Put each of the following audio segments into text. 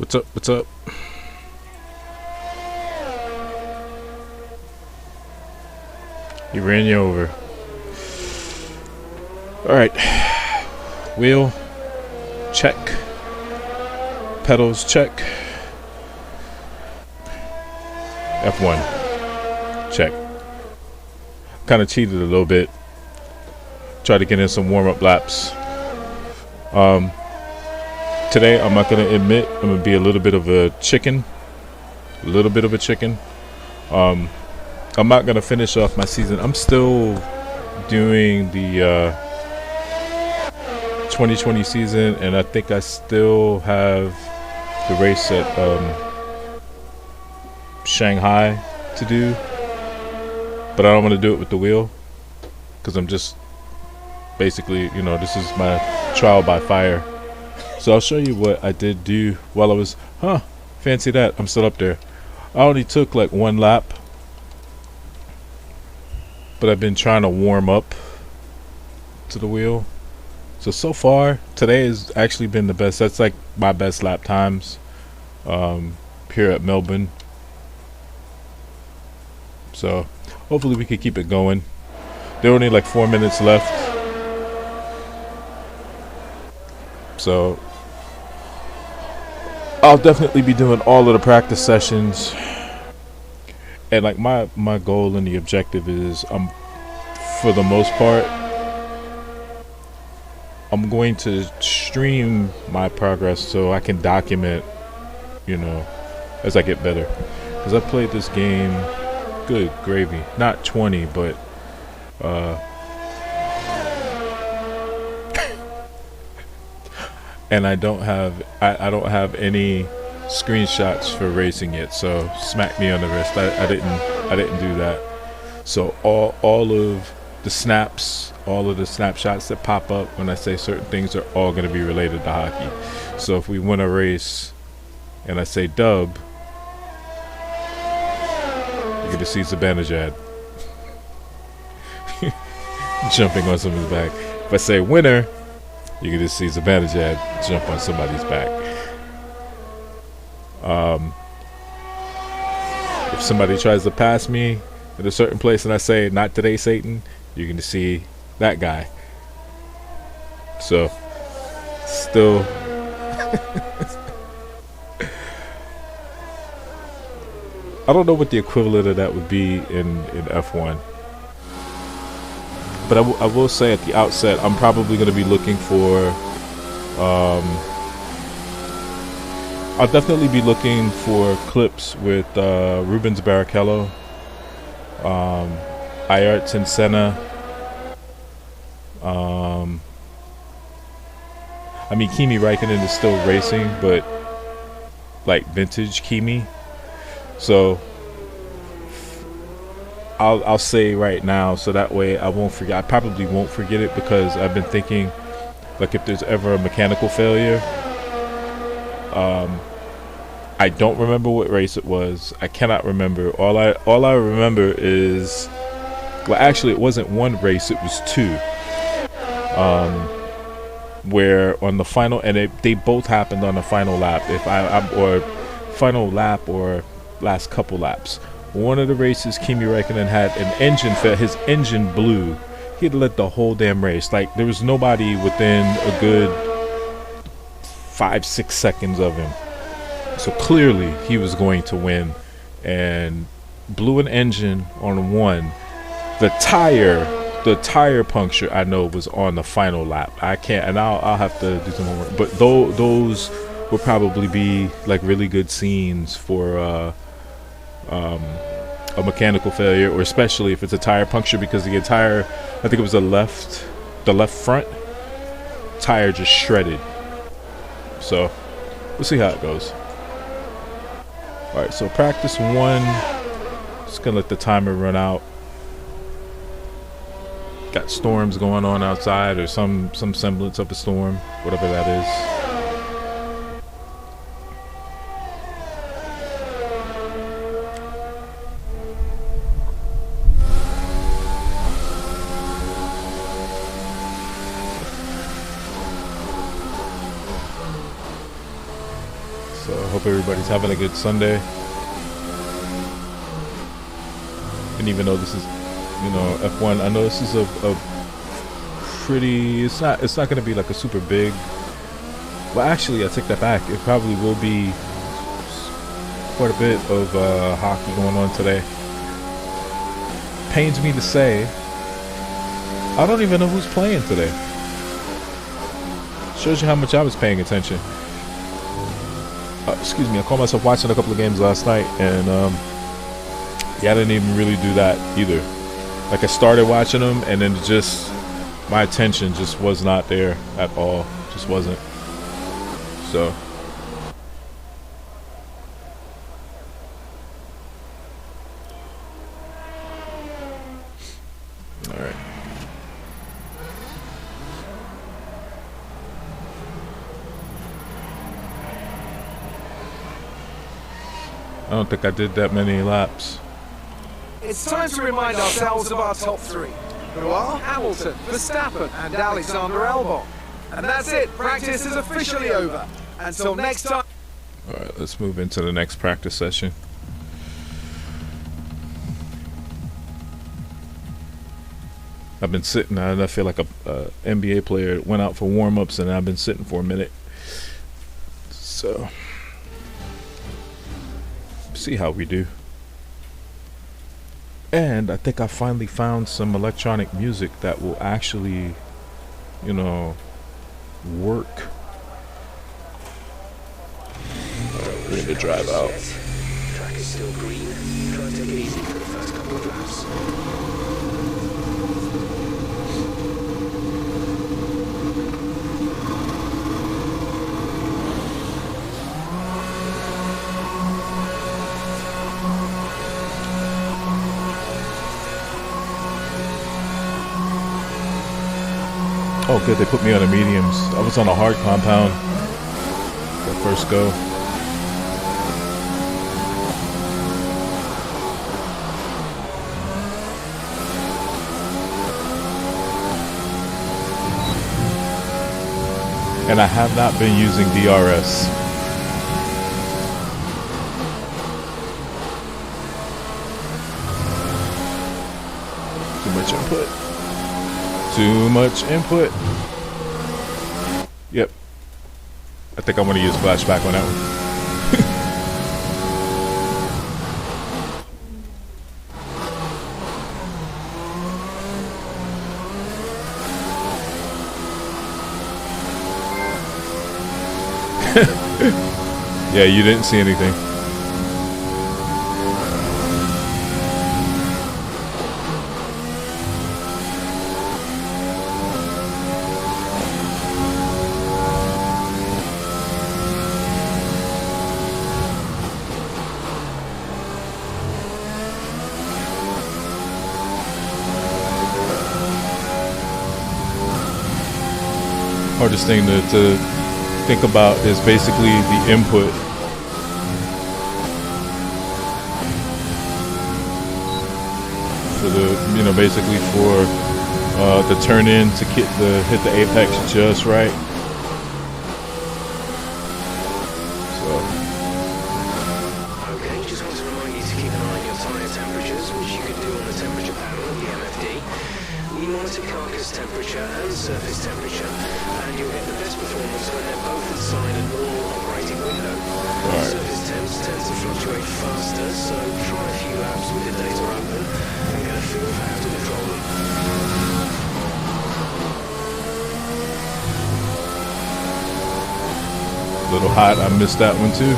What's up? What's up? He ran you over. Alright. Wheel. Check. Pedals. Check. F1. Check. Kind of cheated a little bit. Tried to get in some warm-up laps. Today, I'm not going to admit, I'm going to be a little bit of a chicken. I'm not going to finish off my season. I'm still doing the 2020 season, and I think I still have the race at Shanghai to do. But I don't want to do it with the wheel, because I'm just basically, this is my trial by fire. So I'll show you what I did do while I was, fancy that, I'm still up there. I only took like one lap, but I've been trying to warm up to the wheel. So far, today has actually been the best. That's like my best lap times here at Melbourne. So hopefully we can keep it going. There are only like 4 minutes left. So I'll definitely be doing all of the practice sessions. And like my goal and the objective is, for the most part, I'm going to stream my progress so I can document, as I get better. Because I played this game, good gravy, not 20, but and I don't have any screenshots for racing it, so smack me on the wrist. I didn't do that. So all of the snaps, all of the snapshots that pop up when I say certain things are all going to be related to hockey. So if we win a race and I say dub, you're going to see Zibanejad jumping on somebody's back. If I say winner, you're going to see Zibanejad jump on somebody's back. If somebody tries to pass me at a certain place and I say, not today, Satan, you're going to see that guy. So, still. I don't know what the equivalent of that would be in F1. But I will say at the outset, I'm probably going to be looking for, I'll definitely be looking for clips with Rubens Barrichello, Ayrton Senna. I mean, Kimi Räikkönen is still racing, but like vintage Kimi. So I'll say right now, so that way I won't forget. I probably won't forget it, because I've been thinking, like, if there's ever a mechanical failure, I don't remember what race it was. I cannot remember. All I remember is, well, actually, it wasn't one race. It was two. Where on the final, and they both happened on the final lap. Or final lap or last couple laps. One of the races, Kimi Räikkönen had an engine fail. His engine blew. He'd led the whole damn race. Like, there was nobody within a good 5-6 seconds of him. So clearly he was going to win, and blew an engine on one. The tire puncture, I know, was on the final lap. I can't, and I'll have to do some homework. But those would probably be like really good scenes for a mechanical failure, or especially if it's a tire puncture, because the entire, I think it was the left front tire just shredded. So we'll see how it goes. Alright, so practice one, just gonna let the timer run out. Got storms going on outside, or some semblance of a storm, whatever that is. So I hope everybody's having a good Sunday. And even though this is, F1, I know this is a pretty. It's not going to be like a super big. Well, actually, I take that back. It probably will be quite a bit of hockey going on today. Pains me to say, I don't even know who's playing today. Shows you how much I was paying attention. Excuse me, I caught myself watching a couple of games last night, and I didn't even really do that either. Like, I started watching them, and then just my attention just was not there at all. Just wasn't. So. All right. I don't think I did that many laps. It's time to remind ourselves of our top three, who are Hamilton, Verstappen and Alexander Albon. And that's it, practice is officially over. Until next time. Alright, let's move into the next practice session. I've been sitting, and I feel like a NBA player went out for warm-ups, and I've been sitting for a minute. So, see how we do. And I think I finally found some electronic music that will actually, work. We're going to drive out. Track is still green. Try and take it easy for the first couple of laps. Oh, good. They put me on the mediums. I was on a hard compound that first go. And I have not been using DRS. Too much input. Too much input. Yep. I think I'm going to use flashback on that one. Yeah, you didn't see anything. Hardest thing to think about is basically the input. For the, basically for the turn in to hit the apex just right. So. Okay, just want to remind you to keep an eye on your tyre temperatures, which you can do on the temperature panel of the MFD. We monitor carcass temperature and surface temperature, and you'll get the best performance when they're both inside a normal operating window. Right. Surface temps tend to fluctuate faster, so try a few laps with the data open and get a feel for how to control them. A little hot, I missed that one too.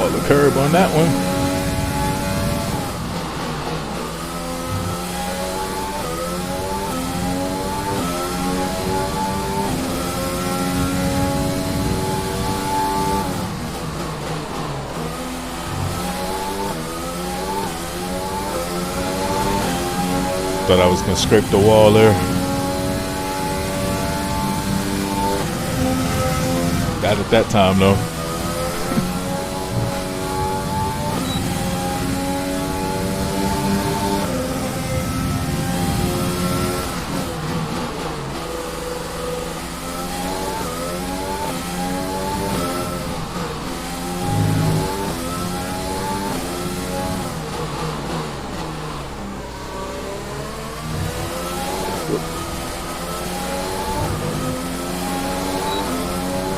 The curb on that one. Thought I was gonna scrape the wall there. Bad at that time though.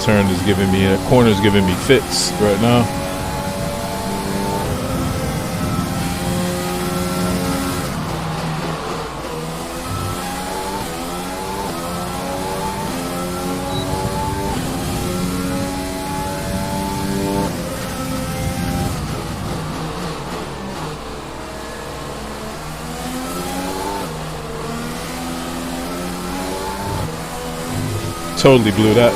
Turn is giving me, corner is giving me fits right now. Totally blew that.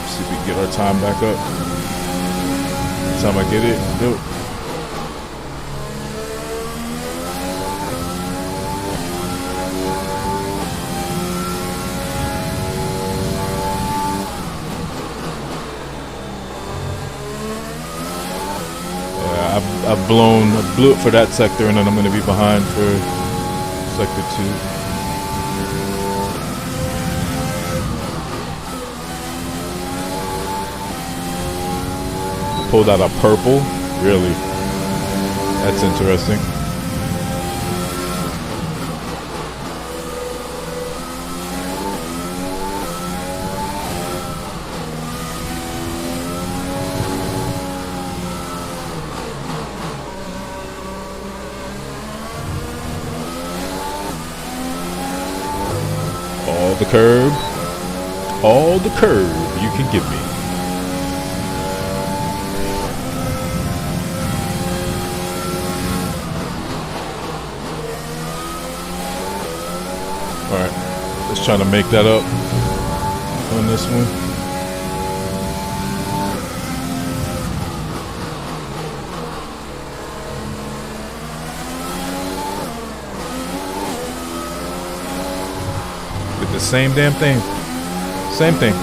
See if we can get our time back up. Every time I get it, do it. Yeah, I blew it for that sector, and then I'm going to be behind for sector 2. Pulled out a purple. Really? That's interesting. All the curb. All the curb you can give me. Alright, let's try to make that up on this one. Did the same damn thing. Same thing.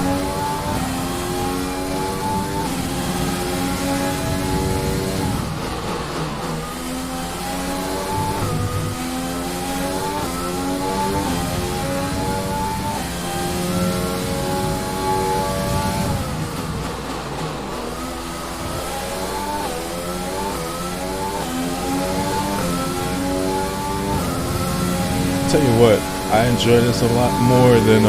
Tell you what, I enjoy this a lot more than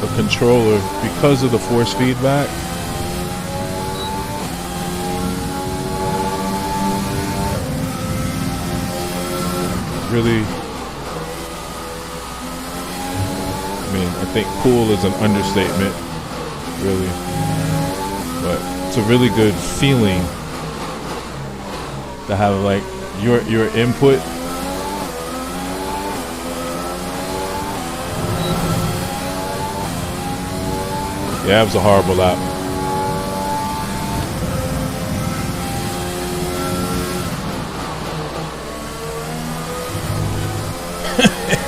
the controller because of the force feedback. Really, I mean, I think cool is an understatement, really, but it's a really good feeling to have like your input. Yeah, it was a horrible lap.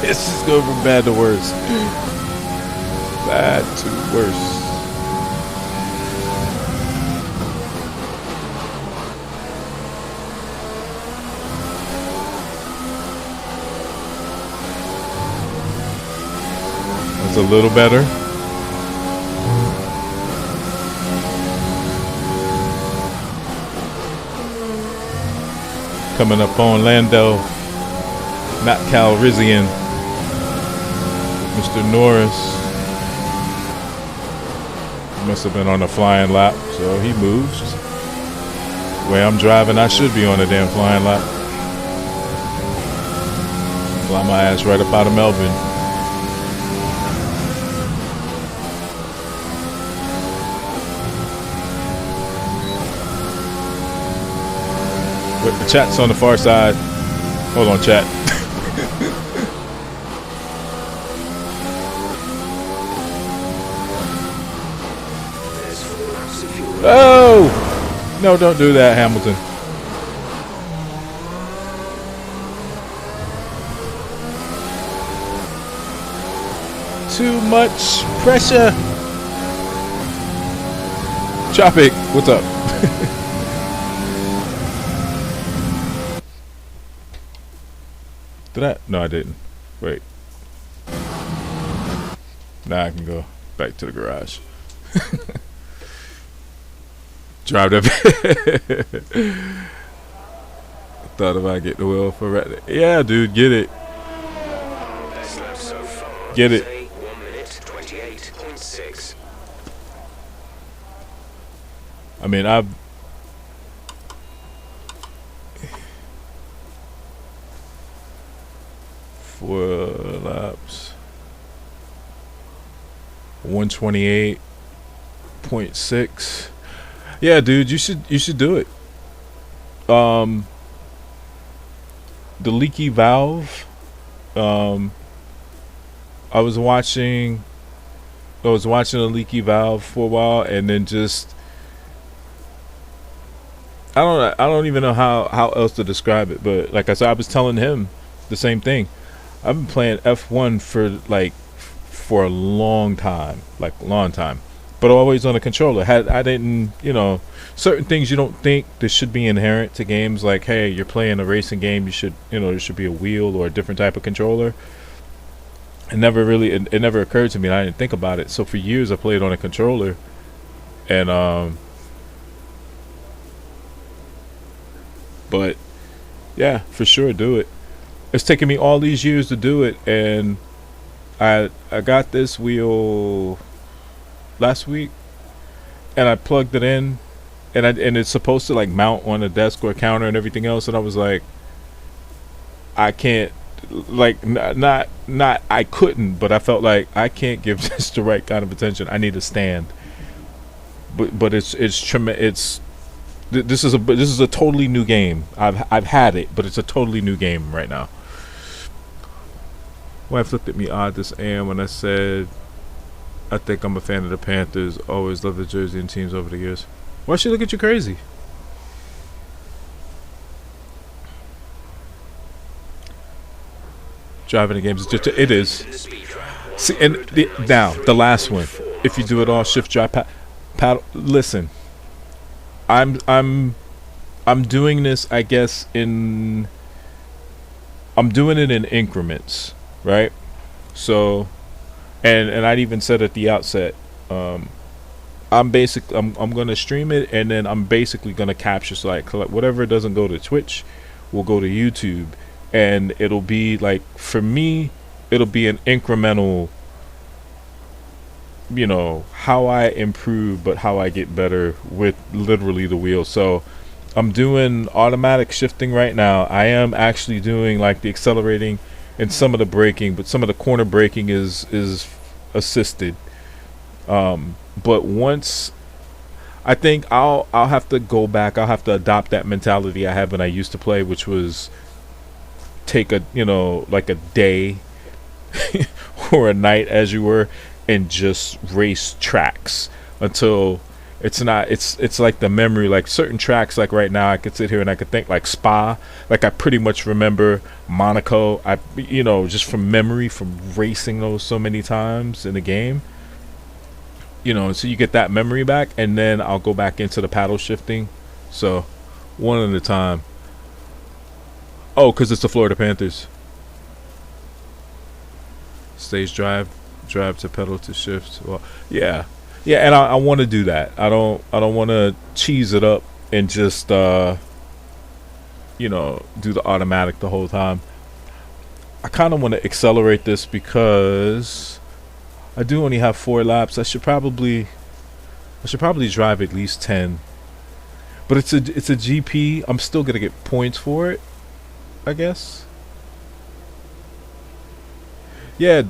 It's just going from bad to worse. Bad to worse. That's a little better. Coming up on Lando, Matt Calrissian, Mr. Norris. He must have been on a flying lap, so he moves. The way I'm driving, I should be on a damn flying lap. Fly my ass right up out of Melbourne. The chat's on the far side. Hold on, chat. Oh! No, don't do that, Hamilton. Too much pressure. Tropic, what's up? Did I? No, I didn't. Wait. Now I can go back to the garage. Drive that. Thought about getting the wheel for red. Yeah, dude, get it. Best lap so far. Get it. 1 minute 28.6. I mean, I've 4 laps. 128.6. Yeah, dude, you should do it. The leaky valve. I was watching a leaky valve for a while, and then just I don't even know how else to describe it. But like I said, I was telling him the same thing. I've been playing F1 for a long time, but always on a controller. I didn't, certain things you don't think that should be inherent to games. Like, hey, you're playing a racing game, you should, there should be a wheel or a different type of controller. It never occurred to me, and I didn't think about it. So for years I played on a controller, and but yeah, for sure, do it. It's taken me all these years to do it, and I got this wheel last week, and I plugged it in, and it's supposed to like mount on a desk or a counter and everything else, and I was like, I can't, like, not I couldn't, but I felt like I can't give this the right kind of attention. I need a stand. But it's tremendous. This is a totally new game. I've had it, but it's a totally new game right now. Wife looked at me odd this AM when I said I think I'm a fan of the Panthers. Always loved the jersey and teams over the years. Why she look at you crazy? Driving the games is just it is. See, and now the last one. If you do it all, shift, drive, paddle. Listen, I'm doing this. I guess I'm doing it in increments. Right, so, and I'd even said at the outset, I'm gonna stream it, and then I'm basically gonna capture, so like whatever doesn't go to Twitch will go to YouTube, and it'll be like, for me, it'll be an incremental, how I improve, but how I get better with literally the wheel. So I'm doing automatic shifting right now. I am actually doing like the accelerating and some of the braking, but some of the corner braking is assisted. But once, I think I'll have to go back. I'll have to adopt that mentality I had when I used to play, which was take a like a day or a night, as you were, and just race tracks until it's like the memory, like certain tracks, like right now I could sit here and I could think like Spa, like I pretty much remember Monaco, just from memory, from racing those so many times in the game, so you get that memory back, and then I'll go back into the paddle shifting. So one at a time. Oh, because it's the Florida Panthers. Stage drive to pedal to shift. Well, yeah, and I want to do that. I don't want to cheese it up and just do the automatic the whole time. I kind of want to accelerate this because I do only have 4 laps. I should probably drive at least 10. But it's a GP. I'm still gonna get points for it, I guess. Yeah,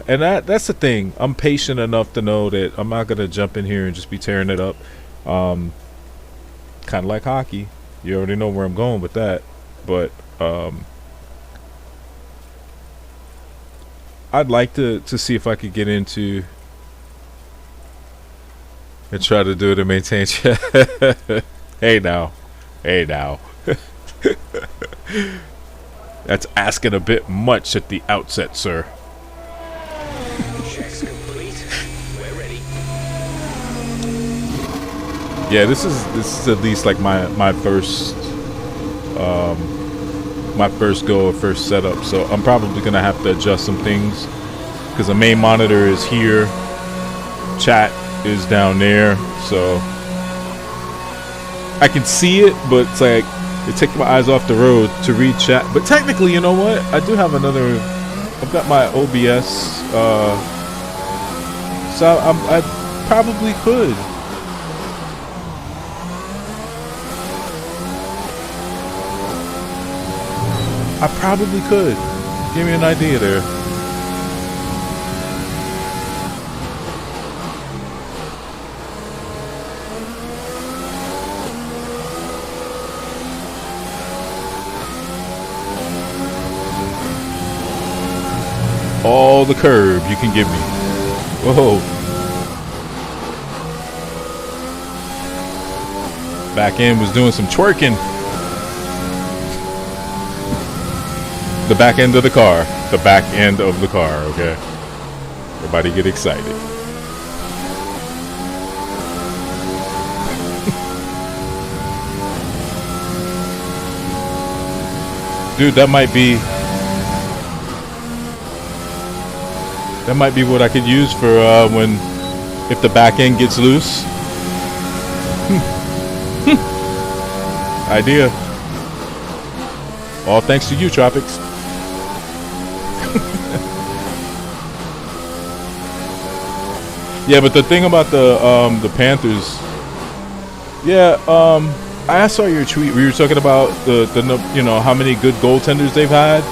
and that's the thing. I'm patient enough to know that I'm not gonna jump in here and just be tearing it up. Kind of like hockey. You already know where I'm going with that. But I'd like to see if I could get into and try to do it and maintain. Hey now. That's asking a bit much at the outset, sir. Yeah, this is at least like my first go or first setup. So I'm probably gonna have to adjust some things because the main monitor is here, chat is down there, so I can see it, but it's like it takes my eyes off the road to read chat. But technically, you know what? I do have another. I've got my OBS, so I probably could. I probably could. Give me an idea there. All the curb you can give me. Whoa. Back end was doing some twerking. The back end of the car. The back end of the car, okay? Everybody get excited. Dude, that might be what I could use for if the back end gets loose. Idea. All thanks to you, Tropics. Yeah, but the thing about the Panthers, yeah, I saw your tweet. We were talking about the you know how many good goaltenders they've had.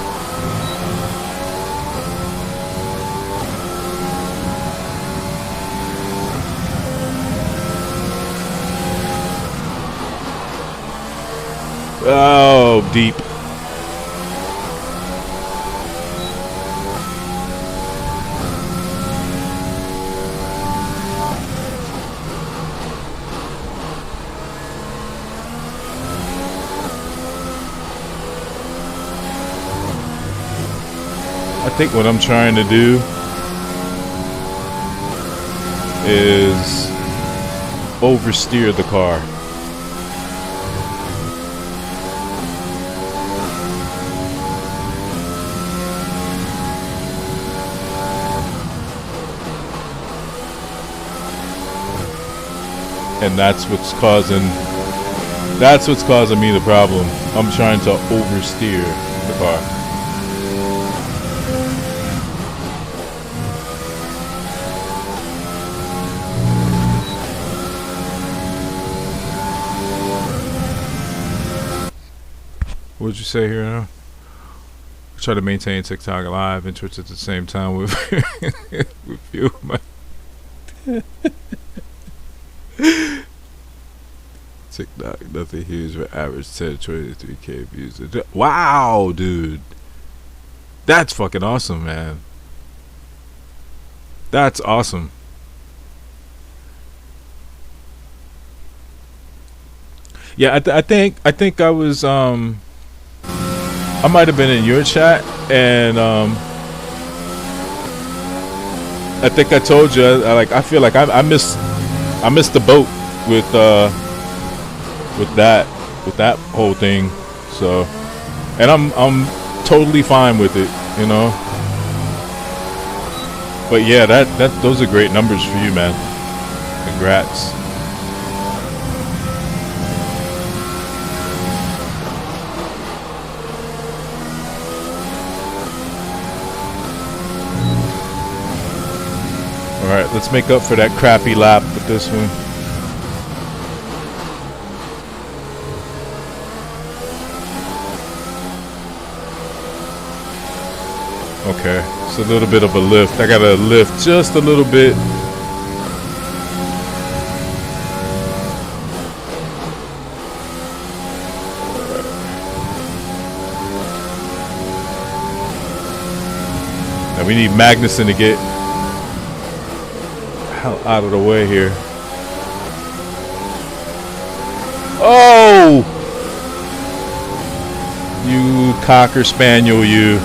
Oh, deep. I think what I'm trying to do is oversteer the car. And that's what's causing me the problem. I'm trying to oversteer the car. What did you say here now? Try to maintain TikTok live and Twitch at the same time with with you. TikTok, nothing huge for average 10, 23K views. Wow, dude. That's fucking awesome, man. That's awesome. Yeah, I think I was I might have been in your chat, and I think I told you I feel like I missed the boat with that whole thing. So, and I'm totally fine with it, you know. But yeah, those are great numbers for you, man. Congrats. Alright, let's make up for that crappy lap with this one. Okay, it's a little bit of a lift. I gotta lift just a little bit. Now we need Magnuson to get hell out of the way here. Oh! You cocker spaniel, you.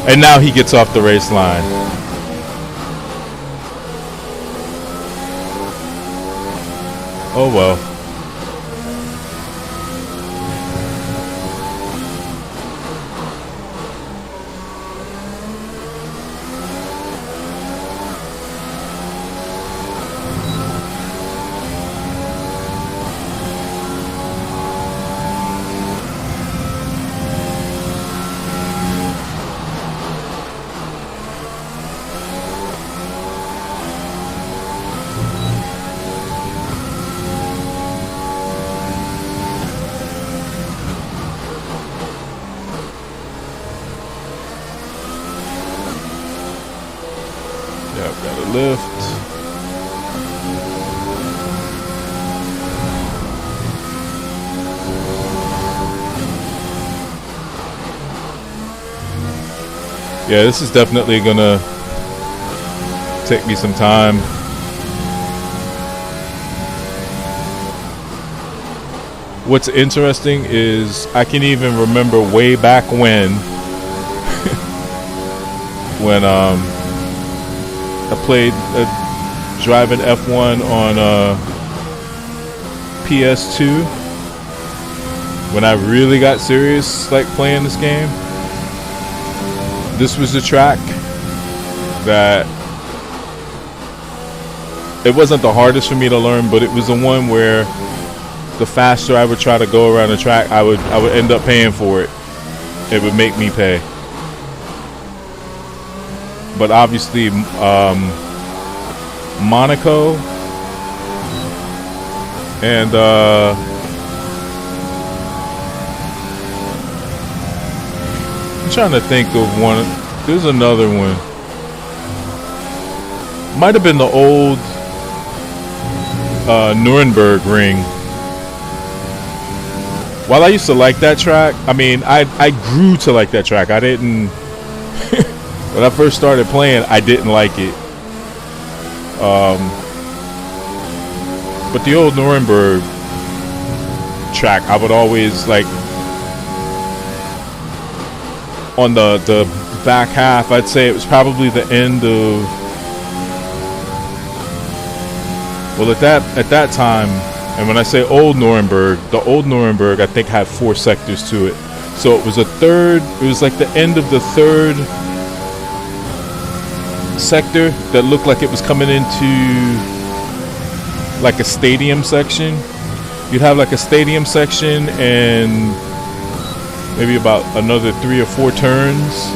And now he gets off the race line. Oh well. Yeah, I've got a lift. Yeah, this is definitely gonna take me some time. What's interesting is I can even remember way back when I played driving F1 on PS2 when I really got serious like playing this game. This was the track that it wasn't the hardest for me to learn, but it was the one where the faster I would try to go around the track, I would end up paying for it. It would make me pay. But obviously, Monaco and I'm trying to think of one. There's another one. Might have been the old Nuremberg ring. While I used to like that track, I mean, I grew to like that track. I didn't. When I first started playing, I didn't like it. But the old Nuremberg track, I would always like on the back half. I'd say it was probably the end of. Well, at that time, and when I say old Nuremberg, the old Nuremberg I think had 4 sectors to it. So it was a third. It was like the end of the third sector that looked like it was coming into like a stadium section. You'd have like a stadium section and maybe about another 3 or 4 turns.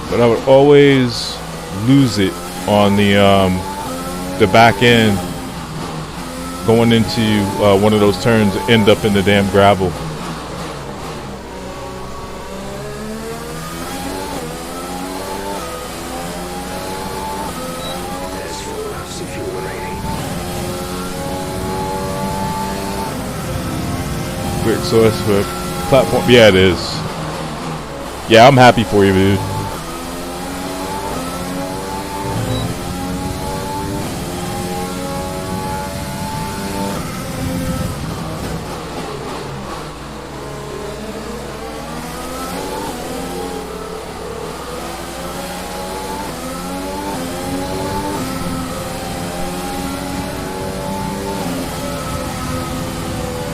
But I would always lose it on the back end going into one of those turns, end up in the damn gravel. Quick source for platform. Yeah, it is. Yeah, I'm happy for you, dude.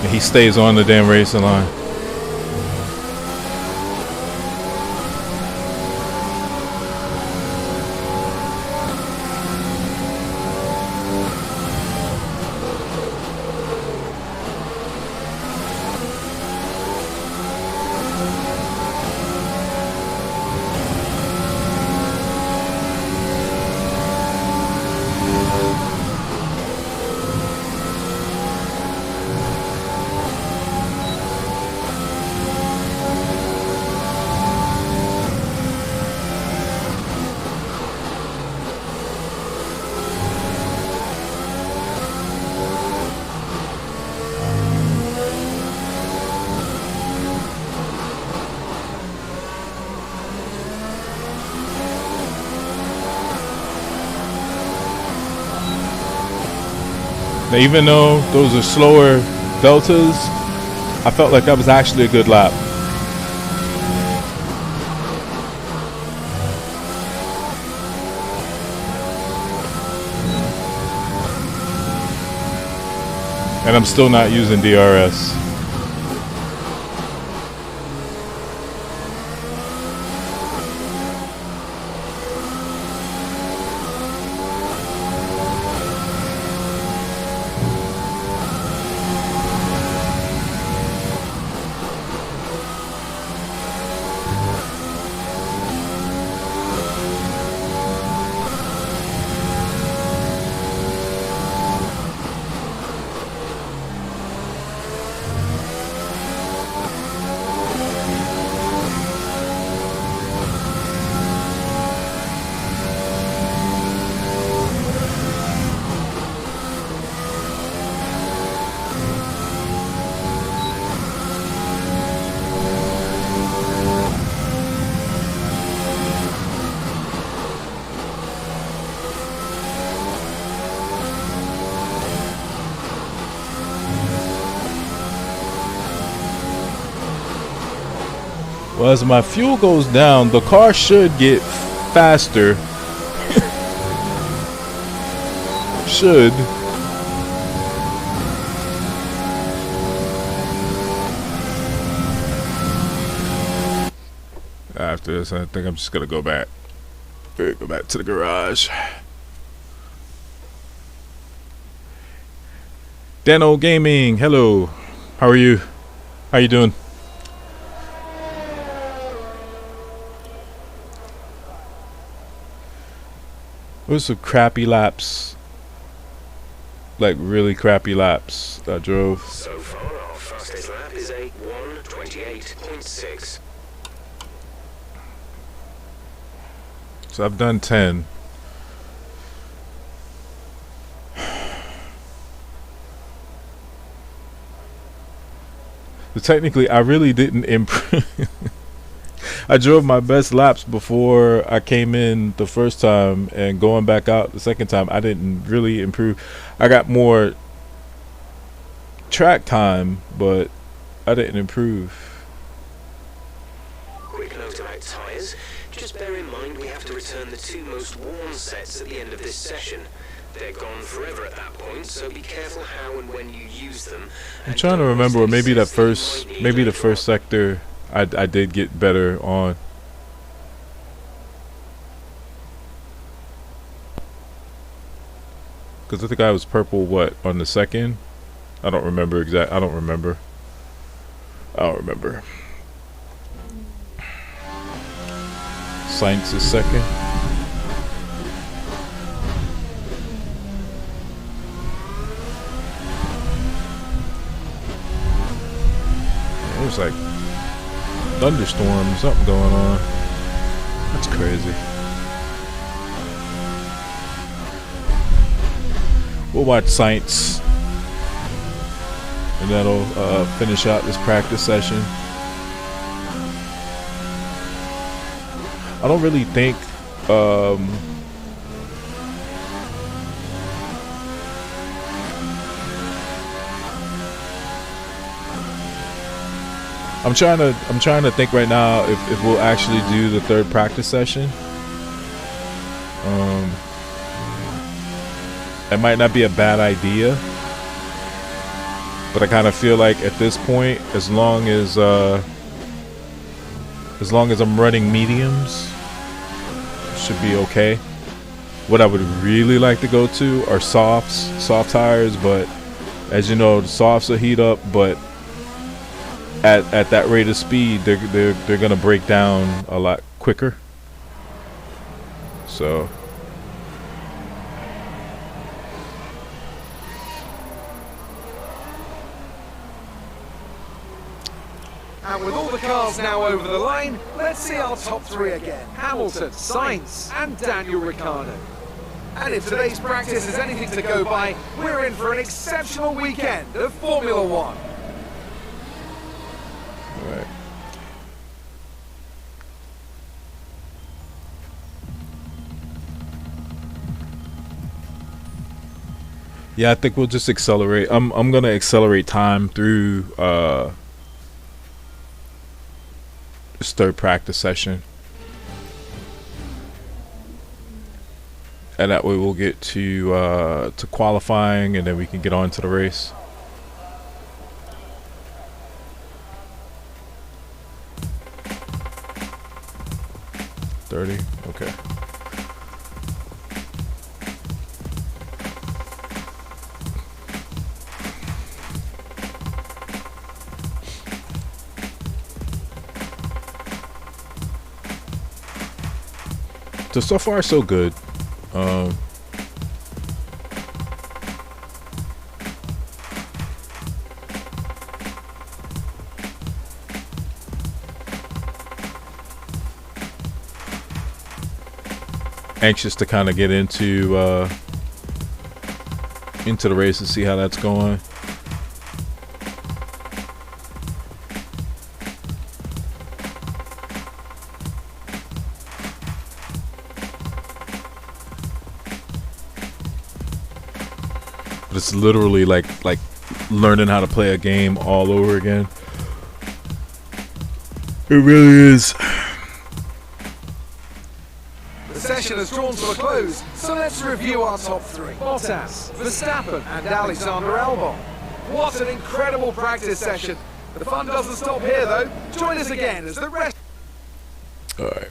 He stays on the damn racing line. Now, even though those are slower deltas, I felt like that was actually a good lap. And I'm still not using DRS. Well, as my fuel goes down, the car should get faster. Should. After this, I think I'm just gonna go back. Go back to the garage. Dano Gaming, hello. How are you? How you doing? It was some crappy laps, like really crappy laps I drove. So far, our fastest lap is a 1:28.6. So I've done 10. So technically, I really didn't improve. I drove my best laps before I came in the first time, and going back out the second time, I didn't really improve. I got more track time, but I didn't improve. Quick note about tyres. Just bear in mind we have to return the 2 most worn sets at the end of this session. They're gone forever at that point, so be careful how and when you use them. I'm trying to remember, maybe the first sector I did get better on. Because I think I was purple, what, on the second? I don't remember exact. I don't remember. Science is second. It was like thunderstorm, something going on. That's crazy. We'll watch Science, and that'll finish out this practice session. I don't really think I'm trying to think right now if we'll actually do the third practice session. It might not be a bad idea, but I kind of feel like at this point, as long as I'm running mediums, it should be okay. What I would really like to go to are soft tires, but as you know, the softs will heat up, but at that rate of speed, they're gonna break down a lot quicker. So And with all the cars now over the line, let's see our top 3 again. Hamilton, Sainz and Daniel Ricciardo. And if today's practice is anything to go by, we're in for an exceptional weekend of Formula One. right. Yeah, I think we'll just accelerate. I'm gonna accelerate time through this third practice session, and that way we'll get to qualifying, and then we can get on to the race. 30. Okay. So far so good. Anxious to kind of get into the race and see how that's going. But it's literally like learning how to play a game all over again. It really is. The session has drawn to a close, so let's review our top three. Bottas, Verstappen and Alexander Albon. What an incredible practice session. The fun doesn't stop here though. Join us again as the rest... Alright.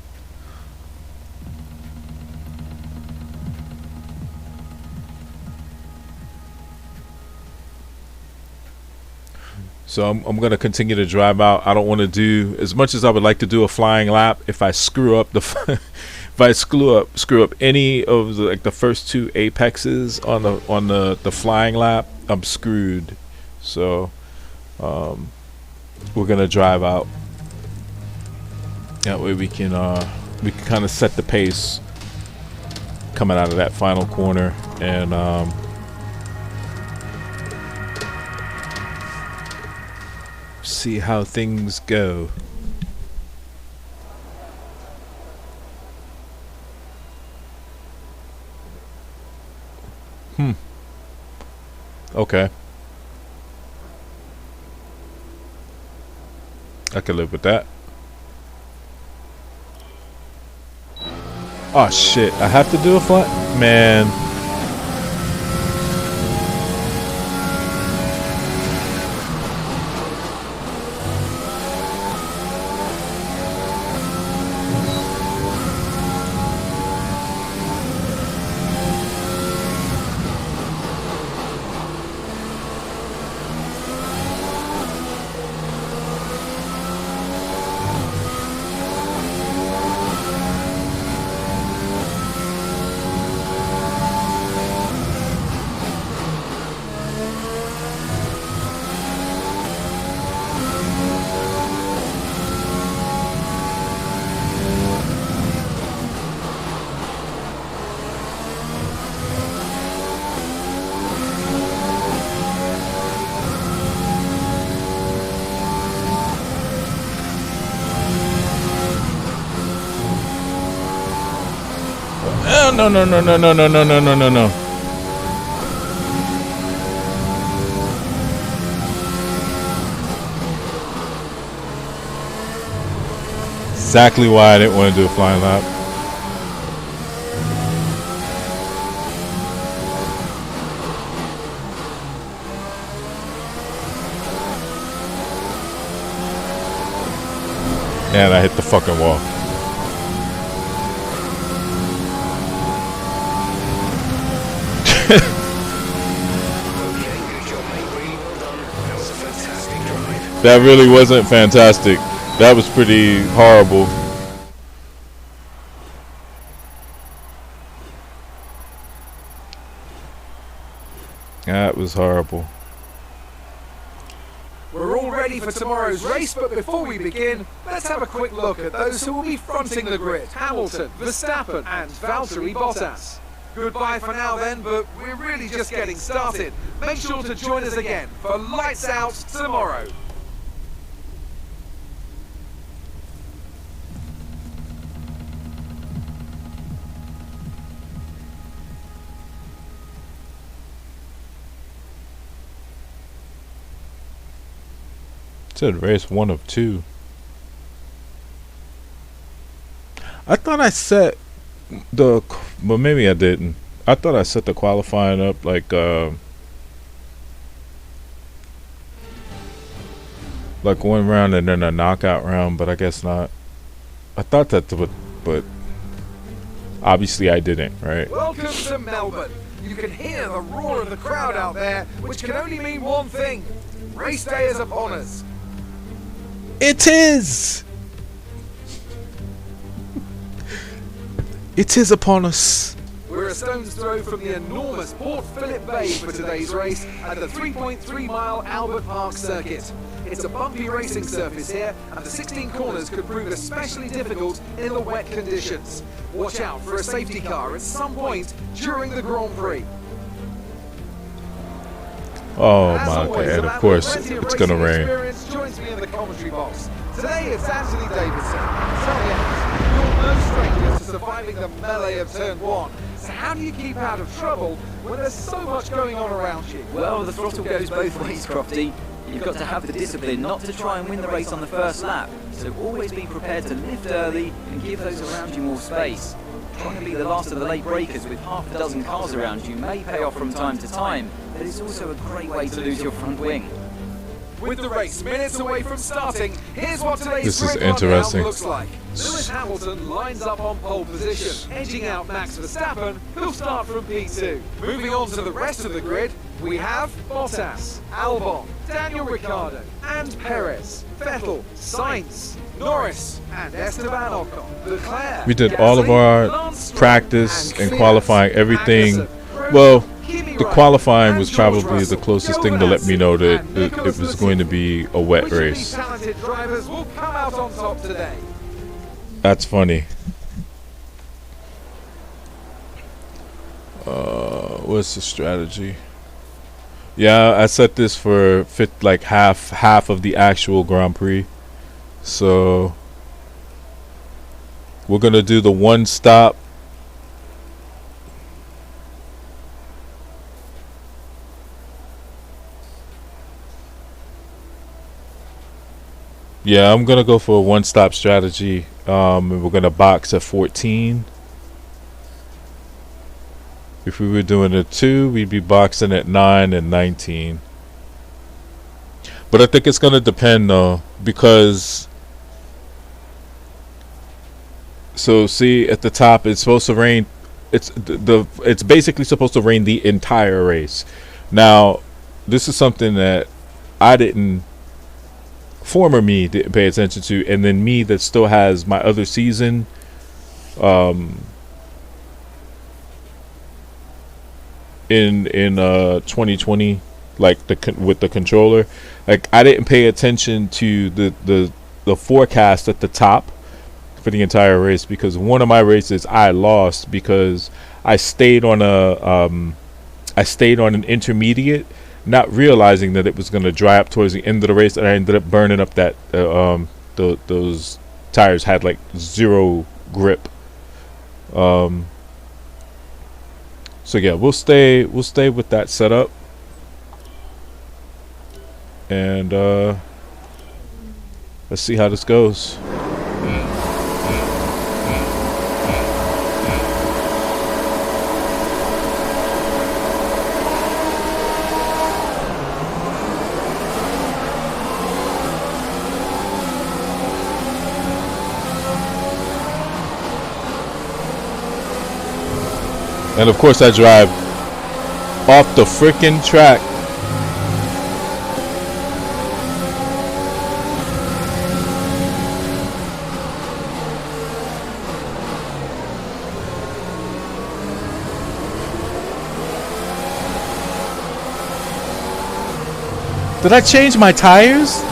So I'm going to continue to drive out. I don't want to do, as much as I would like to do a flying lap, if I screw up the if I screw up any of the first two apexes on the flying lap, I'm screwed. So we're going to drive out. That way we can kind of set the pace coming out of that final corner and see how things go. Okay. I could live with that. Oh shit, I have to do a flat? Man. No. Exactly why I didn't want to do a flying lap. And I hit the fucking wall. That really wasn't fantastic. That was pretty horrible. That was horrible. We're all ready for tomorrow's race, but before we begin, let's have a quick look at those who will be fronting the grid. Hamilton, Verstappen and Valtteri Bottas. Goodbye for now then, but we're really just getting started. Make sure to join us again for Lights Out tomorrow. It said race 1 of 2. I thought I set the, but maybe I didn't. I thought I set the qualifying up like one round and then a knockout round, but I guess not. I thought that, but Obviously, I didn't, right? Welcome to Melbourne. You can hear the roar of the crowd out there, which can only mean one thing. Race day is upon us. It is! It is upon us. We're a stone's throw from the enormous Port Phillip Bay for today's race at the 3.3-mile Albert Park circuit. It's a bumpy racing surface here, and the 16 corners could prove especially difficult in the wet conditions. Watch out for a safety car at some point during the Grand Prix. Oh As my always, god, a of man course with plenty of it's gonna racing rain. experience joins me in the commentary box. Today it's Anthony Davidson. Tell me, Ant, you're no stranger to surviving the melee of turn 1. So how do you keep out of trouble when there's so much going on around you? Well, the throttle goes both ways, Crofty. You've got to have the discipline not to try and win the race on the first lap, so always be prepared to lift early and give those around you more space. Trying to be the last of the late breakers with half a dozen cars around you may pay off from time to time, but it's also a great way to lose your front wing. With the race minutes away from starting, here's what today's This is grid rundown interesting. looks like. Lewis Hamilton lines up on pole position, edging out Max Verstappen, who'll start from P2. Moving on to the rest of the grid, we have Bottas, Albon, Daniel Ricciardo, and Perez, Vettel, Sainz, Norris, and Esteban Ocon. Leclerc, We did all of our Lance Stroll, practice and and Fiat, qualifying, everything. Magnussen, Well, Kimi the Raikkonen, qualifying was and George probably the Russell, closest thing to let me know that it was going to be a wet Which of these race. talented drivers will come out on top today? That's funny. What's the strategy? Yeah, I set this for half of the actual Grand Prix. So we're gonna do the one stop. Yeah, I'm gonna go for a one-stop strategy. And we're gonna box at 14. If we were doing a 2, we'd be boxing at 9 and 19. But I think it's gonna depend though, because so see at the top it's supposed to rain. It's basically supposed to rain the entire race. Now, this is something that I didn't. Former me didn't pay attention to, and then me that still has my other season in 2020, like with the controller, like I didn't pay attention to the forecast at the top for the entire race, because one of my races I lost because I stayed on an intermediate, not realizing that it was going to dry up towards the end of the race, and I ended up burning up that those tires had like zero grip. So yeah, we'll stay with that setup, and let's see how this goes. And of course I drive off the frickin' track. Did I change my tires?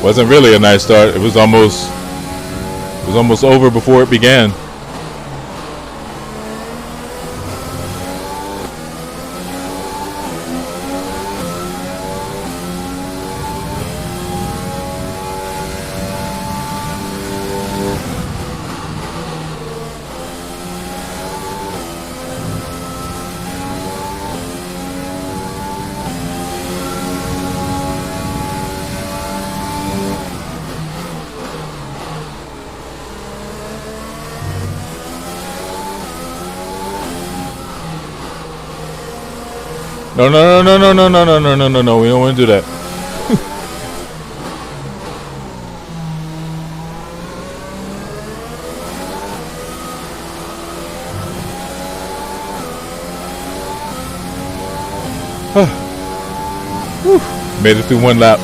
Wasn't really a nice start. It was almost over before it began. No, no, no, no, no, no, no, no, no, no, no. We don't want to do that. Made it through one lap.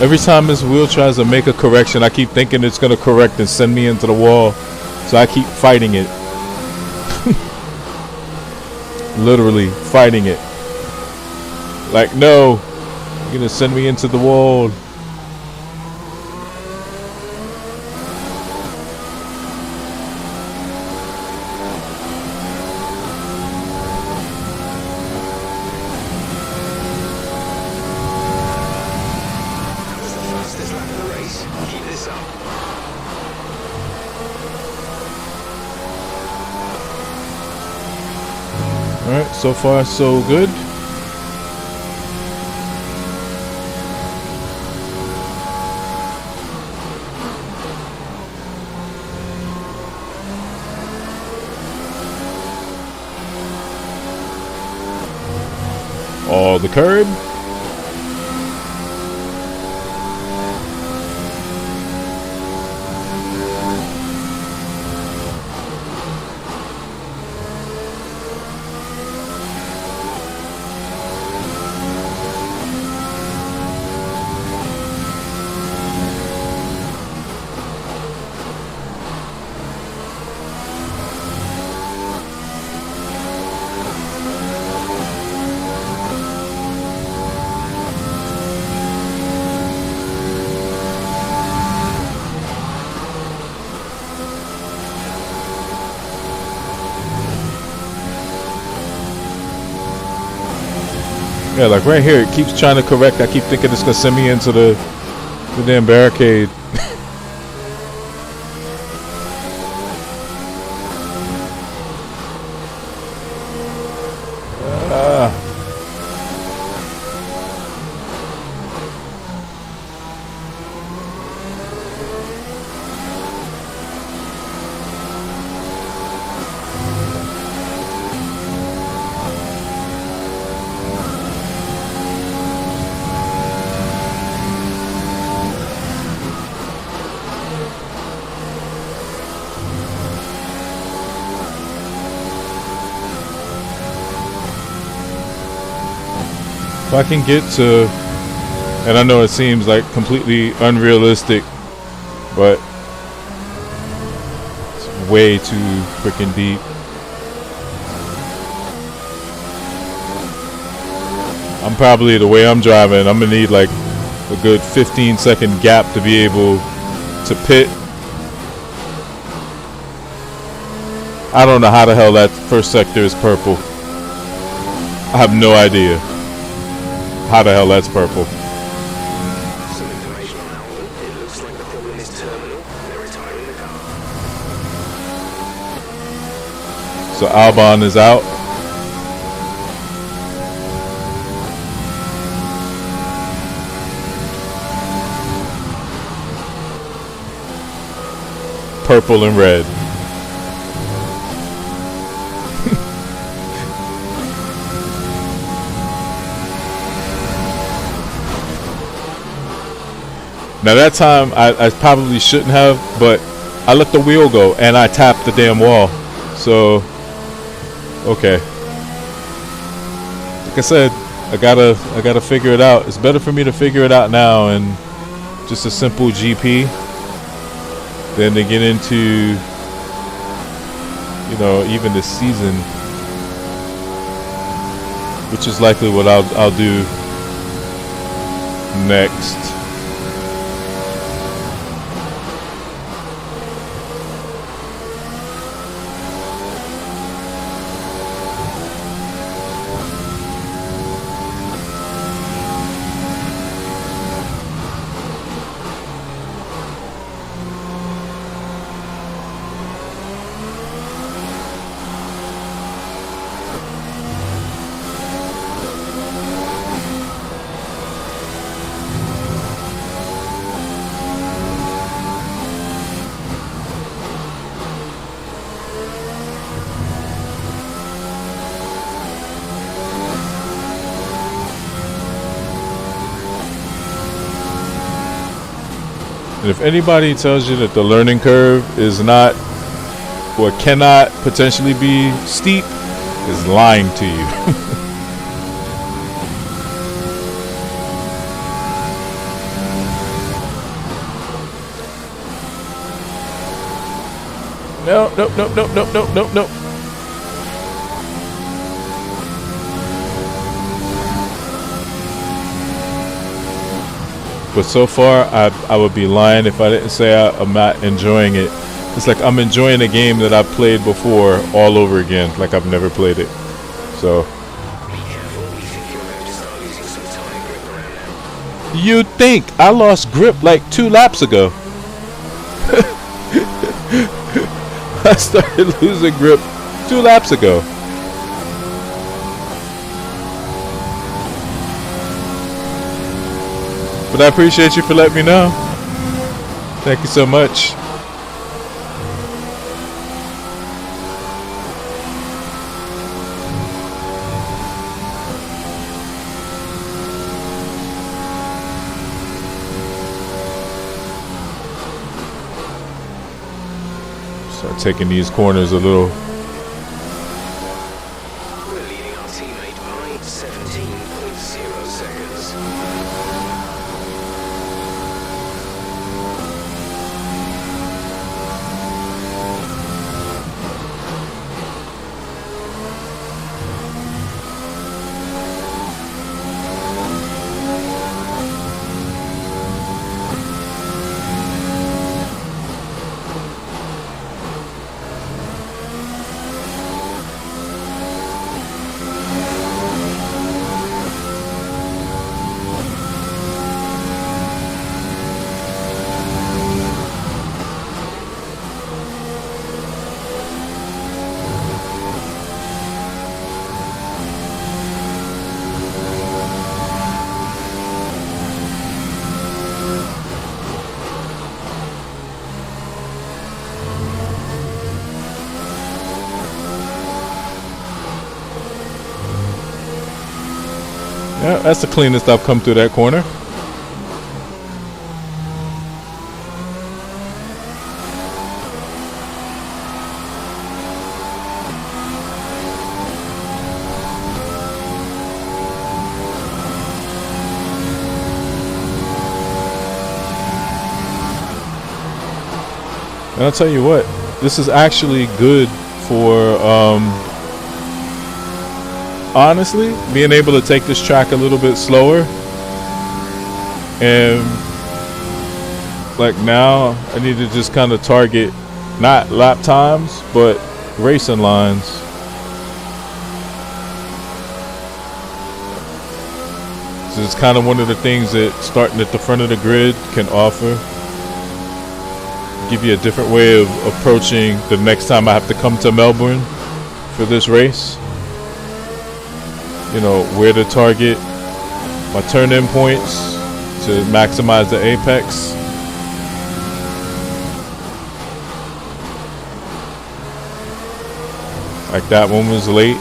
Every time this wheel tries to make a correction, I keep thinking it's going to correct and send me into the wall. So I keep fighting it. Literally fighting it. Like, no, you're going to send me into the wall. Alright, so far so good. All the curb. Yeah, like right here, it keeps trying to correct. I keep thinking it's gonna send me into the damn barricade. If I can get to, and I know it seems like completely unrealistic, but it's way too freaking deep. I'm probably, the way I'm driving, I'm gonna need like a good 15-second gap to be able to pit. I don't know how the hell that first sector is purple. I have no idea how the hell that's purple. Some information on Melbourne. It looks like the problem is terminal. They're retiring the car. So Albon is out. Purple and red. Now that time I probably shouldn't have, but I let the wheel go and I tapped the damn wall. So okay. Like I said, I gotta figure it out. It's better for me to figure it out now and just a simple GP than to get into, you know, even the season, which is likely what I'll do next. And if anybody tells you that the learning curve is not or cannot potentially be steep, is lying to you. No. But so far, I would be lying if I didn't say I'm not enjoying it. It's like I'm enjoying a game that I've played before all over again, like I've never played it. So. You think I lost grip like 2 laps ago? I started losing grip 2 laps ago. But I appreciate you for letting me know. Thank you so much. Start taking these corners a little. We're leading our teammate by 17.0 seconds. Yeah, that's the cleanest I've come through that corner. And I'll tell you what, this is actually good for honestly, being able to take this track a little bit slower. And like now, I need to just kind of target not lap times, but racing lines. So it's kind of one of the things that starting at the front of the grid can offer. Give you a different way of approaching the next time I have to come to Melbourne for this race. You know, where to target my turn-in points to maximize the apex. Like that one was late.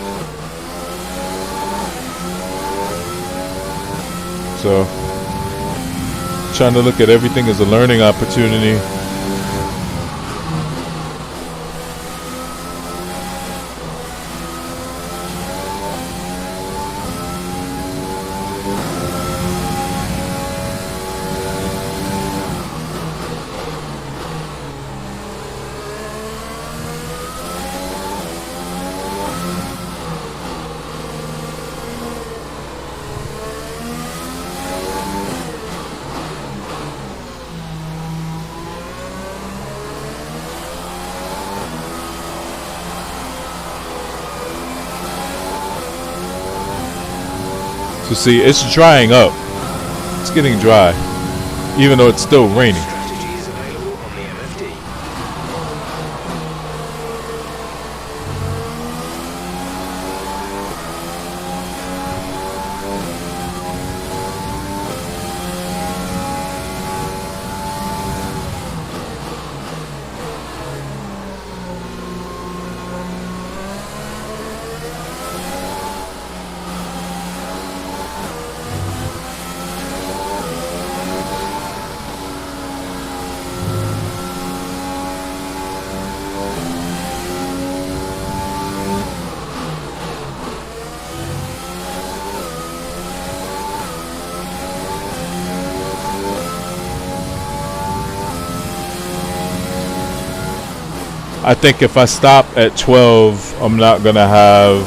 So trying to look at everything as a learning opportunity. So see, it's drying up. It's getting dry, even though it's still raining. Strategies available on the MFD. I think if I stop at 12, I'm not gonna have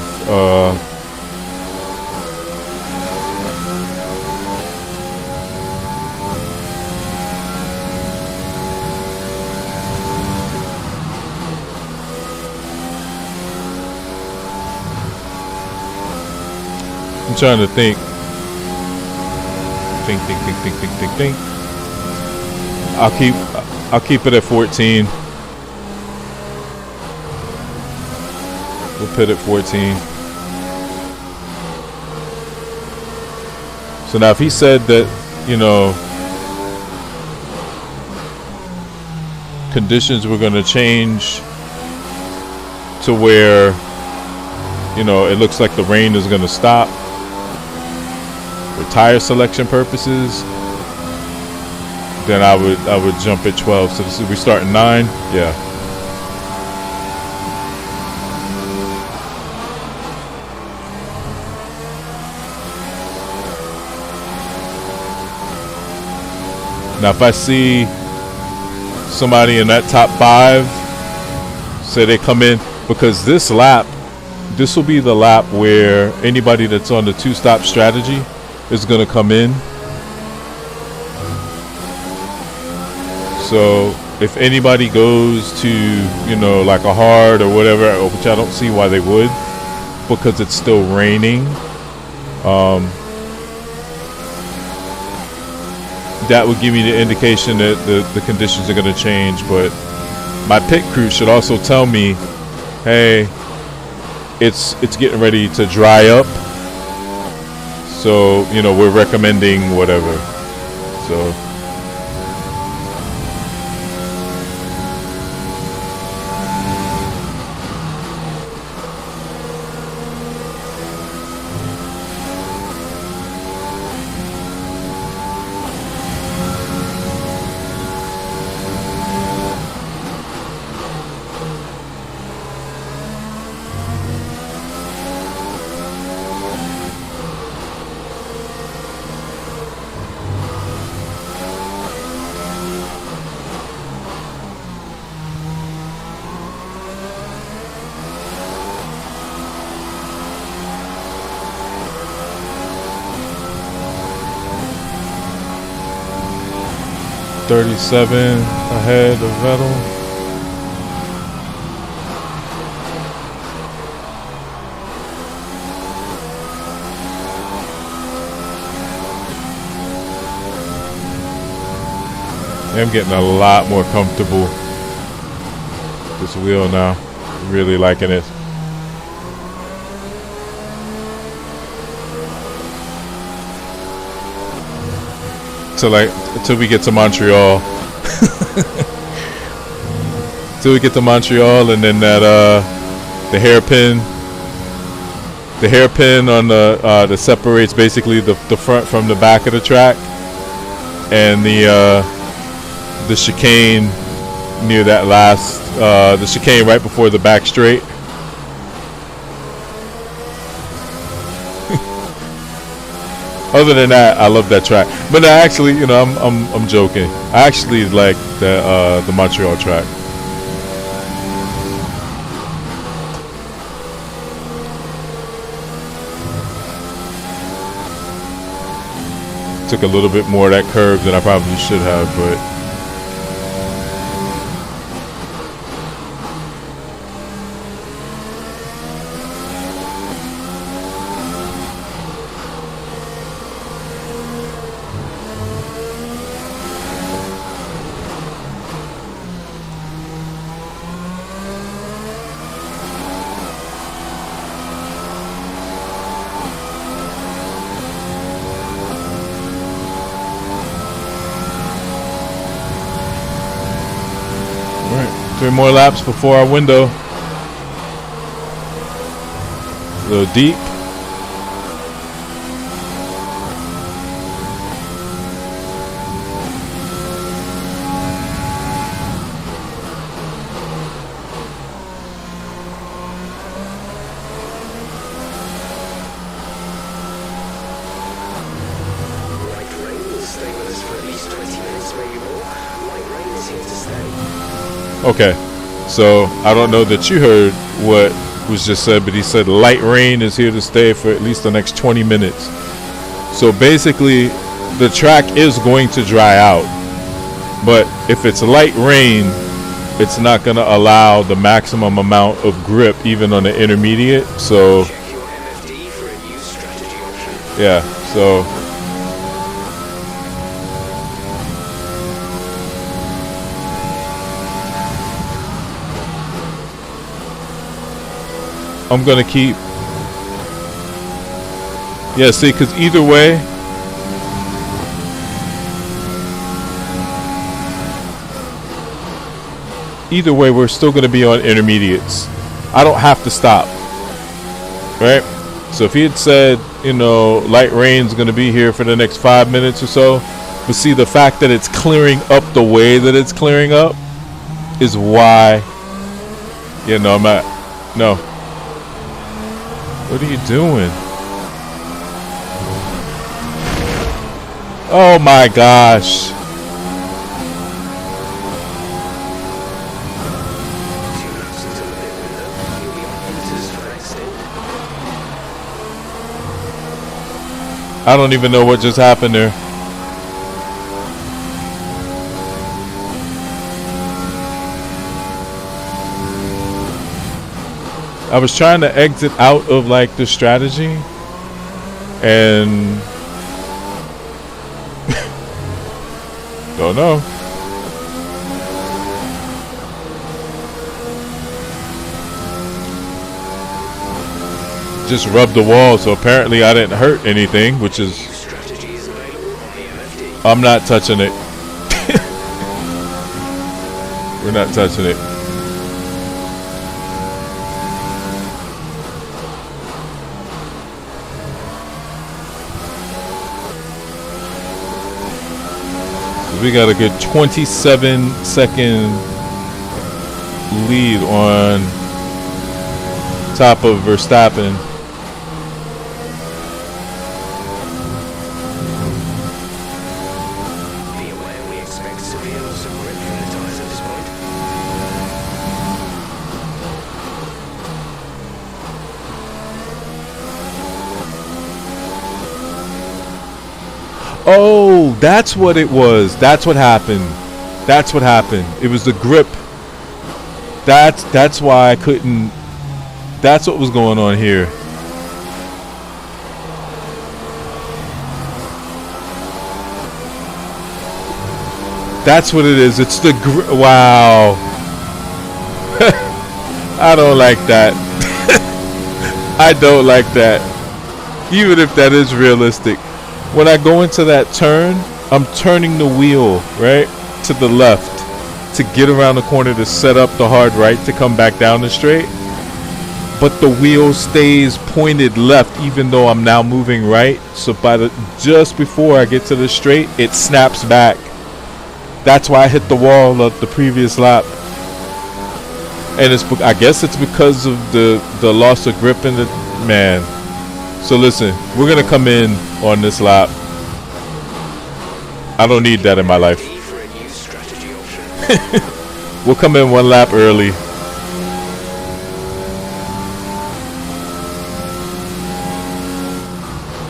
I'm trying to think. Think. I'll keep it at 14. We'll put it 14. So now if he said that, you know, conditions were going to change to where, you know, it looks like the rain is going to stop for tire selection purposes, then I would jump at 12. So this is, we start at 9. Yeah. Now, if I see somebody in that top 5, say they come in, because this lap, this will be the lap where anybody that's on the 2-stop strategy is going to come in. So if anybody goes to, you know, like a hard or whatever, which I don't see why they would, because it's still raining, that would give me the indication that the conditions are going to change. But my pit crew should also tell me, hey, it's getting ready to dry up, so, you know, we're recommending whatever. So .37 ahead of Vettel. I'm getting a lot more comfortable with this wheel now. Really liking it. Until we get to Montreal. Till we get to Montreal, and then that the hairpin on the that separates basically the front from the back of the track. and the chicane near that last the chicane right before the back straight. Other than that, I love that track. But I actually, you know, I'm joking. I actually like the Montreal track. Took a little bit more of that curve than I probably should have, but right, 3 more laps before our window. A little deep. Okay, so I don't know that you heard what was just said, but he said light rain is here to stay for at least the next 20 minutes. So basically, the track is going to dry out, but if it's light rain, it's not going to allow the maximum amount of grip even on the intermediate. So yeah, so I'm gonna keep, yeah, see, because either way, we're still gonna be on intermediates. I don't have to stop, right? So if he had said, you know, light rain's gonna be here for the next 5 minutes or so, but see, the fact that it's clearing up the way that it's clearing up is why, you know, I'm at, no. What are you doing? Oh my gosh. I don't even know what just happened there. I was trying to exit out of like the strategy and don't know. Just rubbed the wall, so apparently I didn't hurt anything, which is, I'm not touching it. We're not touching it. We got a good 27-second lead on top of Verstappen. Be aware we expect severe loss of grip from the tyres at this point. Oh, that's what it was. That's what happened. That's what happened. It was the grip. That's why I couldn't. That's what was going on here. That's what it is. It's the grip. Wow. I don't like that. I don't like that. Even if that is realistic. When I go into that turn, I'm turning the wheel, right, to the left to get around the corner to set up the hard right to come back down the straight. but the wheel stays pointed left even though I'm now moving right. So just before I get to the straight, it snaps back. That's why I hit the wall of the previous lap. And I guess it's because of the loss of grip in the man. So listen, we're gonna come in on this lap. I don't need that in my life. We'll come in one lap early.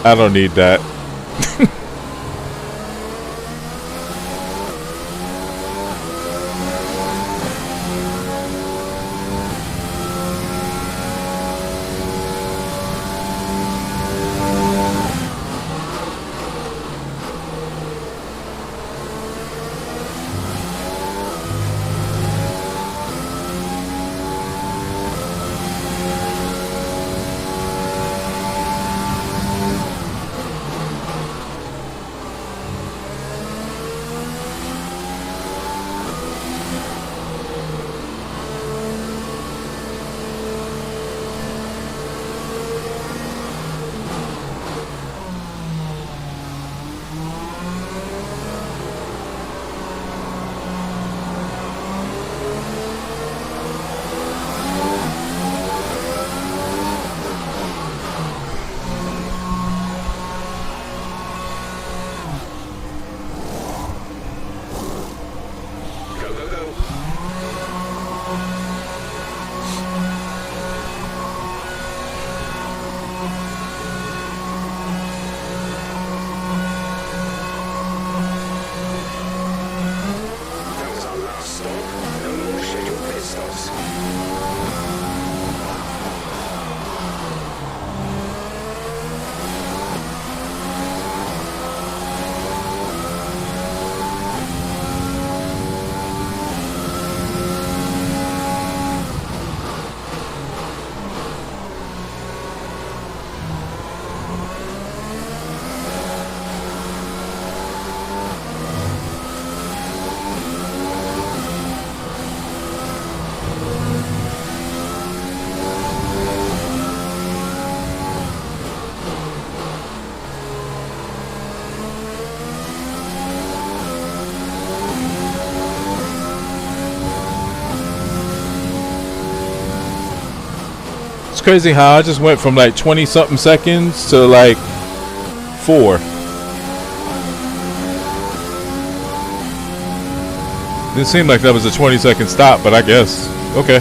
I don't need that. It's crazy how I just went from like 20 something seconds to like 4. Didn't seem like that was a 20-second stop, but I guess. Okay.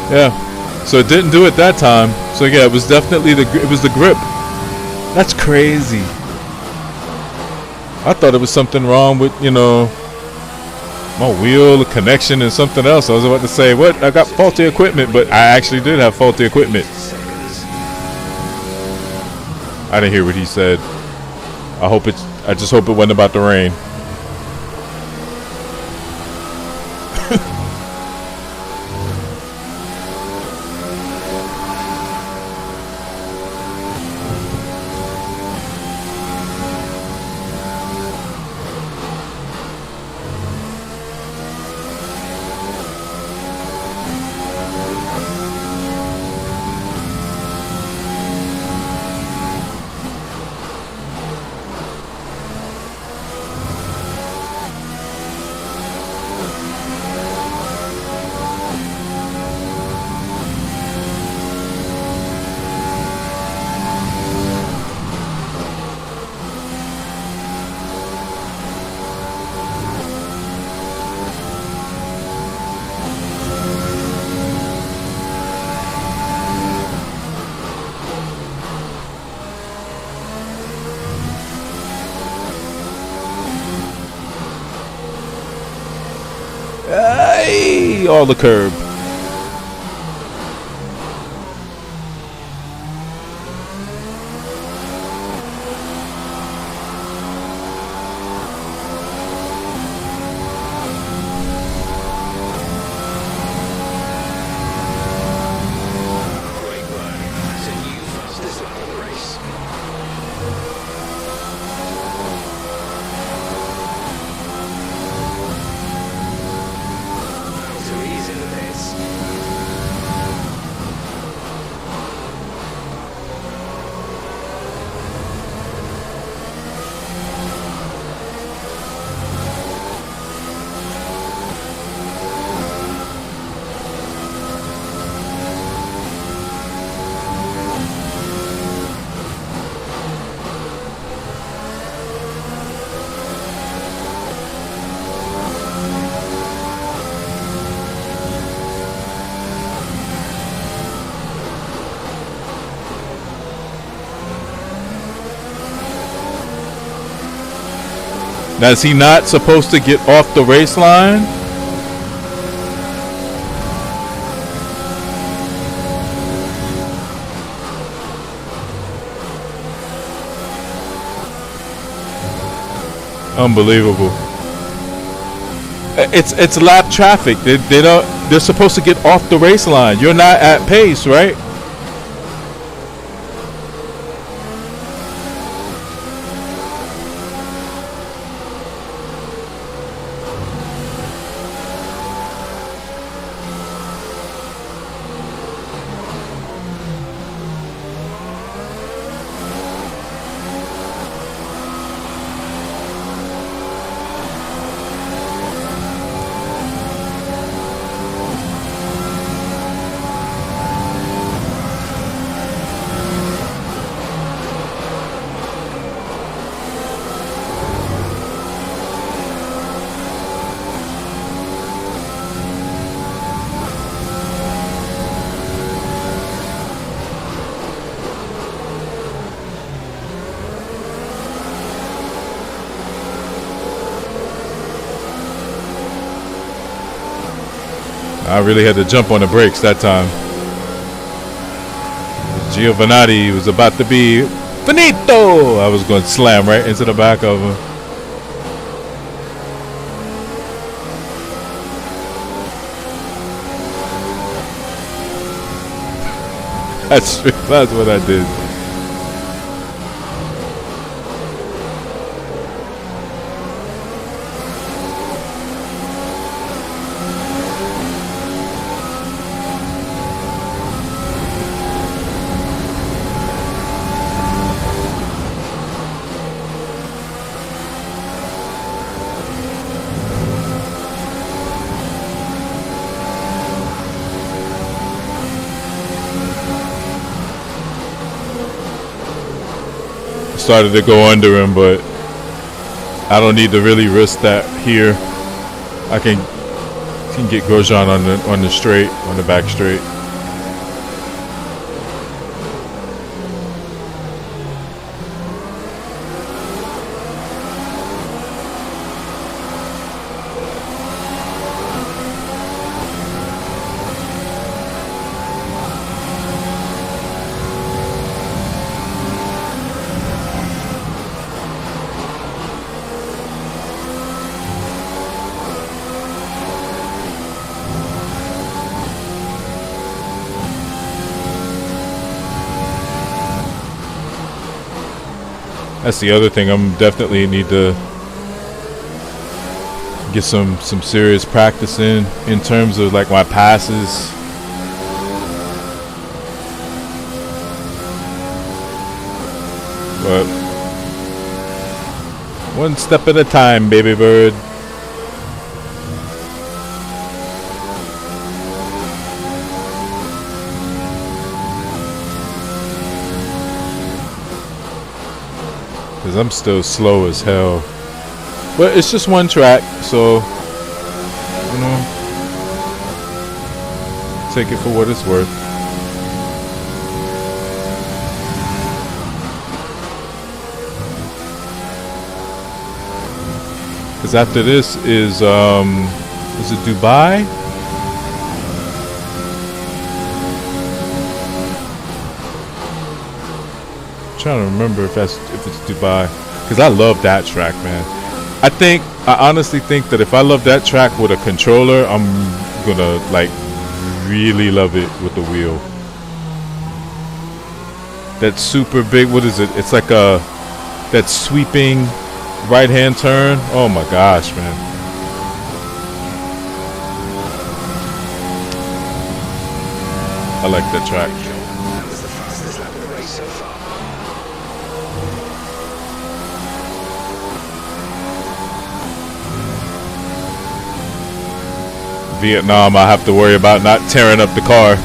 Yeah, so it didn't do it that time. So yeah, it was definitely the grip. That's crazy. I thought it was something wrong with, you know, my wheel, the connection, and something else. I was about to say, what? I got faulty equipment, but I actually did have faulty equipment. I didn't hear what he said. I just hope it wasn't about the rain. Hey, all the curb. Great work. That's a new fastest lap of the race. Valtteri in the pits. Now, is he not supposed to get off the race line? Unbelievable. It's lap traffic. They don't. They're supposed to get off the race line. You're not at pace, right? I really had to jump on the brakes that time. Giovanni was about to be finito. I was going to slam right into the back of him. That's what I did. Started to go under him, but I don't need to really risk that here. I can get Grosjean on the straight, on the back straight. That's the other thing. I'm definitely need to get some serious practice in terms of like my passes. But one step at a time, baby bird. Because I'm still slow as hell. But it's just one track, so, you know, take it for what it's worth. Because after this is Is it Dubai? I'm trying to remember if it's Dubai, because I love that track, man. I honestly think that if I love that track with a controller, I'm gonna like really love it with the wheel. That super big, what is it? It's like that sweeping right hand turn. Oh my gosh, man. I like that track. That was the fastest lap of the race so far. Vietnam, I have to worry about not tearing up the car.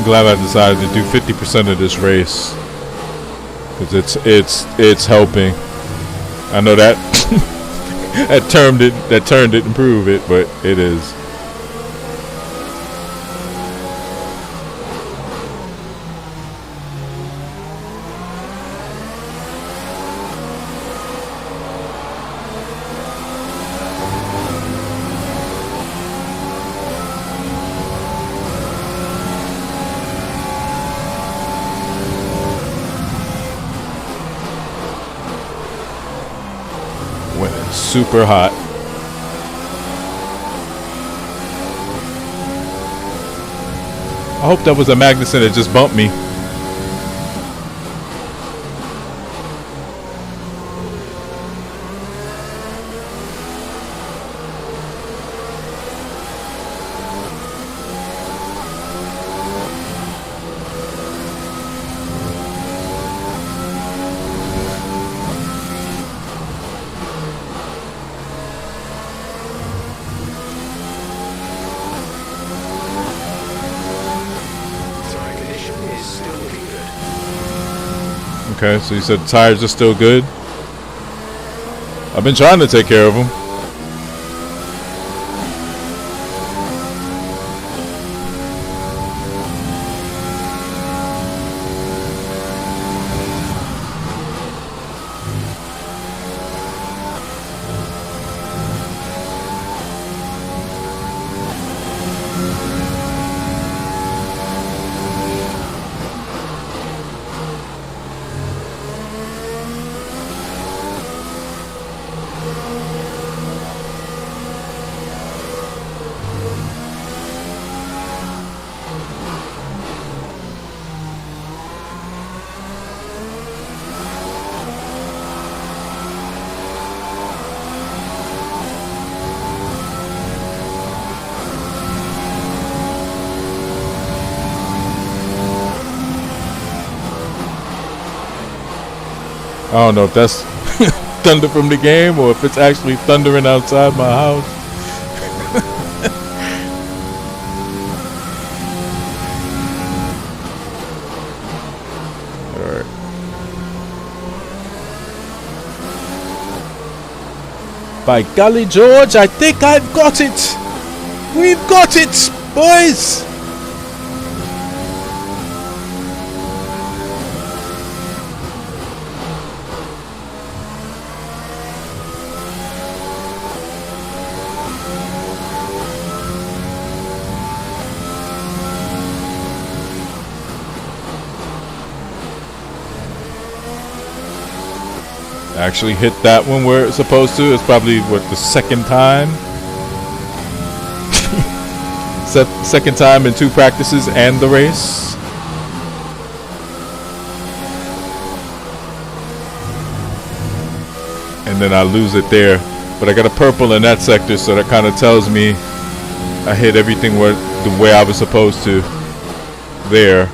Glad I decided to do 50% of this race because it's helping. I know that that turn didn't prove it, but it is. Super hot. I hope that was a Magnuson that just bumped me. Okay, so you said the tires are still good. I've been trying to take care of them. I don't know if that's thunder from the game or if it's actually thundering outside my house. Alright. By golly George, I think I've got it! We've got it, boys! Actually hit that one where it's supposed to. It's probably what, the second time second time in 2 practices and the race. And then I lose it there. But I got a purple in that sector, so that kind of tells me I hit everything the way I was supposed to there.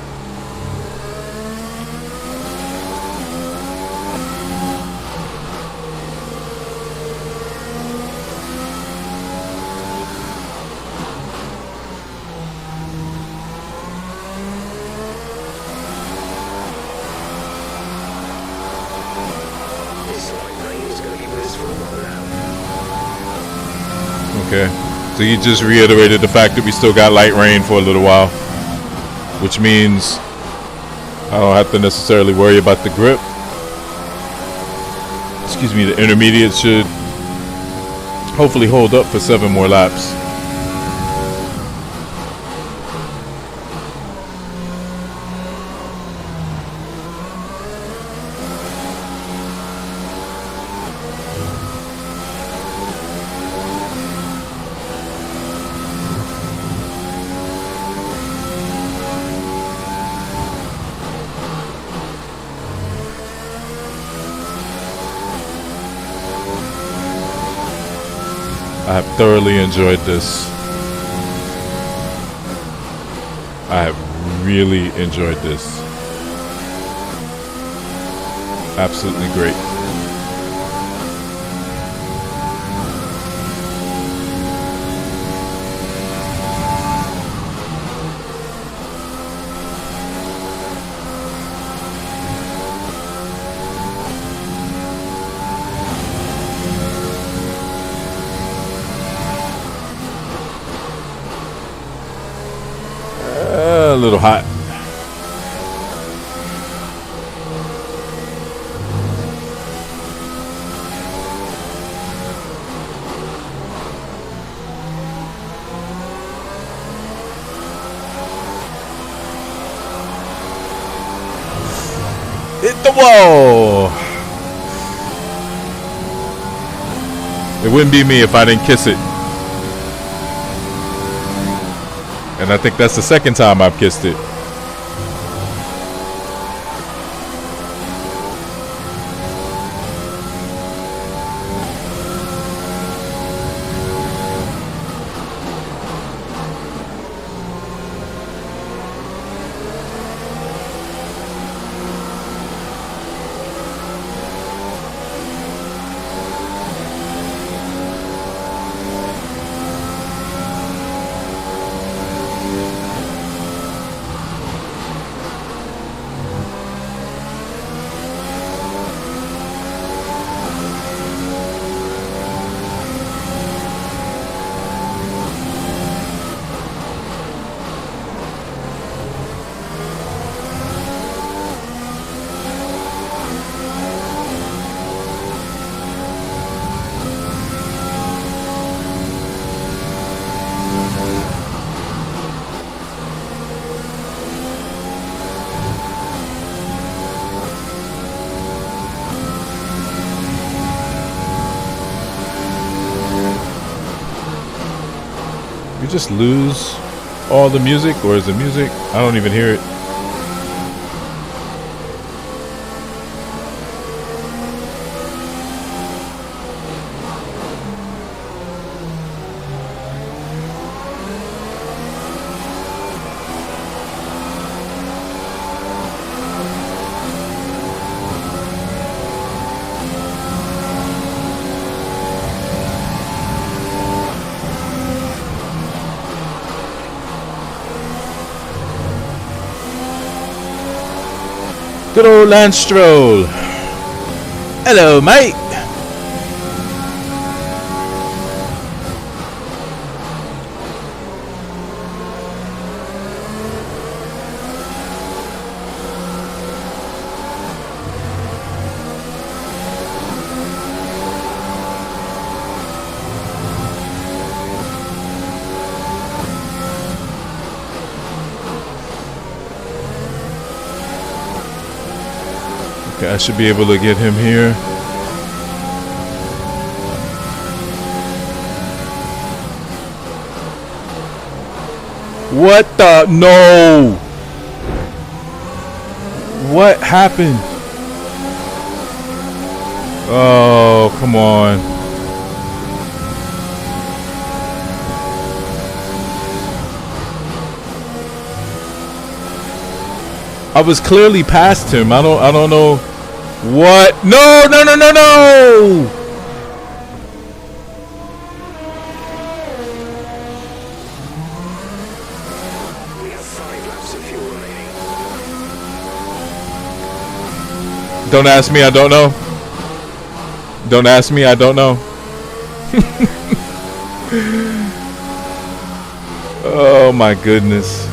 Okay, so you just reiterated the fact that we still got light rain for a little while, which means I don't have to necessarily worry about the grip. Excuse me, the intermediate should hopefully hold up for 7 more laps. I have thoroughly enjoyed this. I have really enjoyed this. Absolutely great. A little hot. Hit the wall. It wouldn't be me if I didn't kiss it. And I think that's the second time I've kissed it. You just lose all the music, or is the music? I don't even hear it. Good old Lance Stroll. Hello, mate. I should be able to get him here. What the? No. What happened? Oh, come on. I was clearly past him. I don't know what. No, no, no, no, no. We have 5 laps of fuel remaining. Don't ask me, I don't know. Don't ask me, I don't know. Oh my goodness.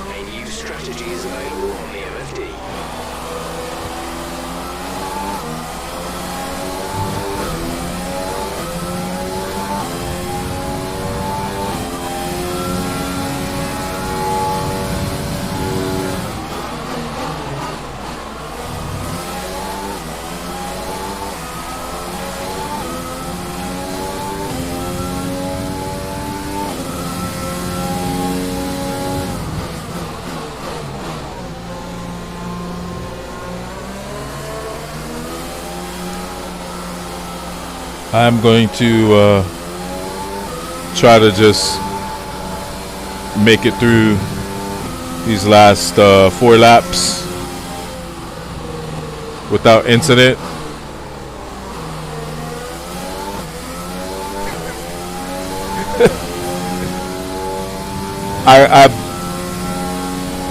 A new strategy is available on the MFD. I'm going to try to just make it through these last 4 laps without incident.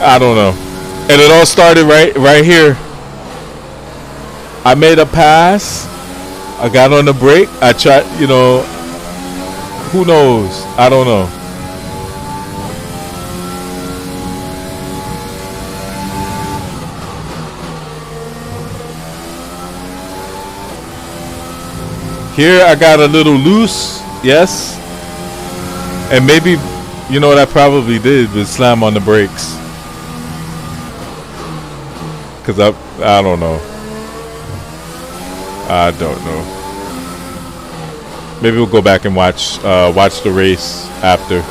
I don't know, and it all started right here. I made a pass. I got on the brake. I tried, you know, who knows? I don't know. Here I got a little loose, yes. And maybe, you know what I probably did was slam on the brakes. Cause I don't know. I don't know. Maybe we'll go back and watch the race after.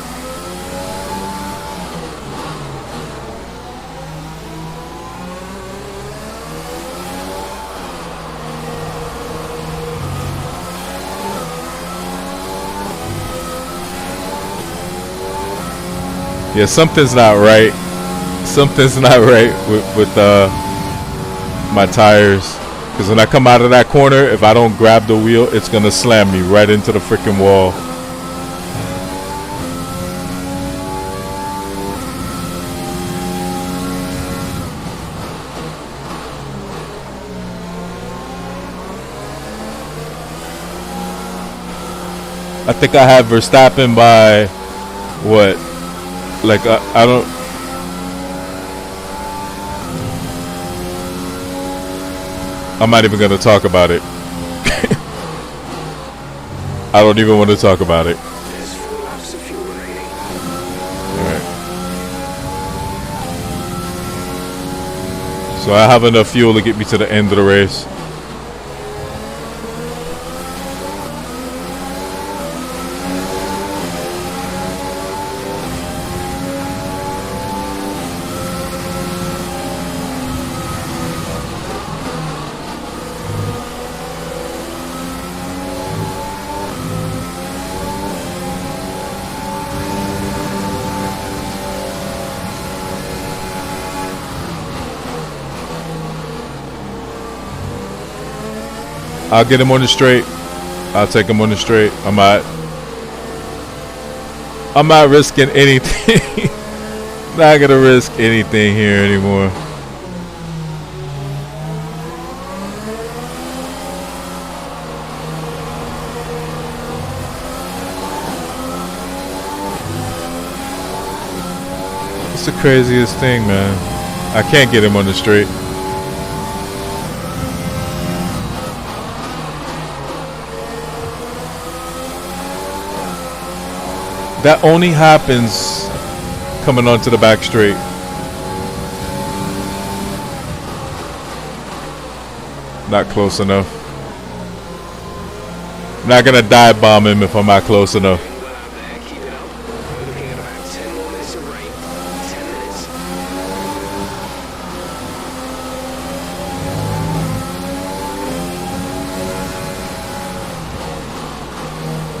Yeah, something's not right. Something's not right with my tires. Because when I come out of that corner, if I don't grab the wheel, it's going to slam me right into the freaking wall. I think I have Verstappen by, what? Like, I don't... I'm not even going to talk about it. I don't even want to talk about it. There's 4 laps of fuel remaining. Alright. So I have enough fuel to get me to the end of the race. I'll get him on the straight. I'll take him on the straight. I'm not risking anything. Not gonna risk anything here anymore. It's the craziest thing, man. I can't get him on the straight. That only happens coming onto the back straight. Not close enough. I'm not gonna dive bomb him if I'm not close enough. Well out there, keep it up. We're looking at about 10 more minutes of rain. 10 minutes.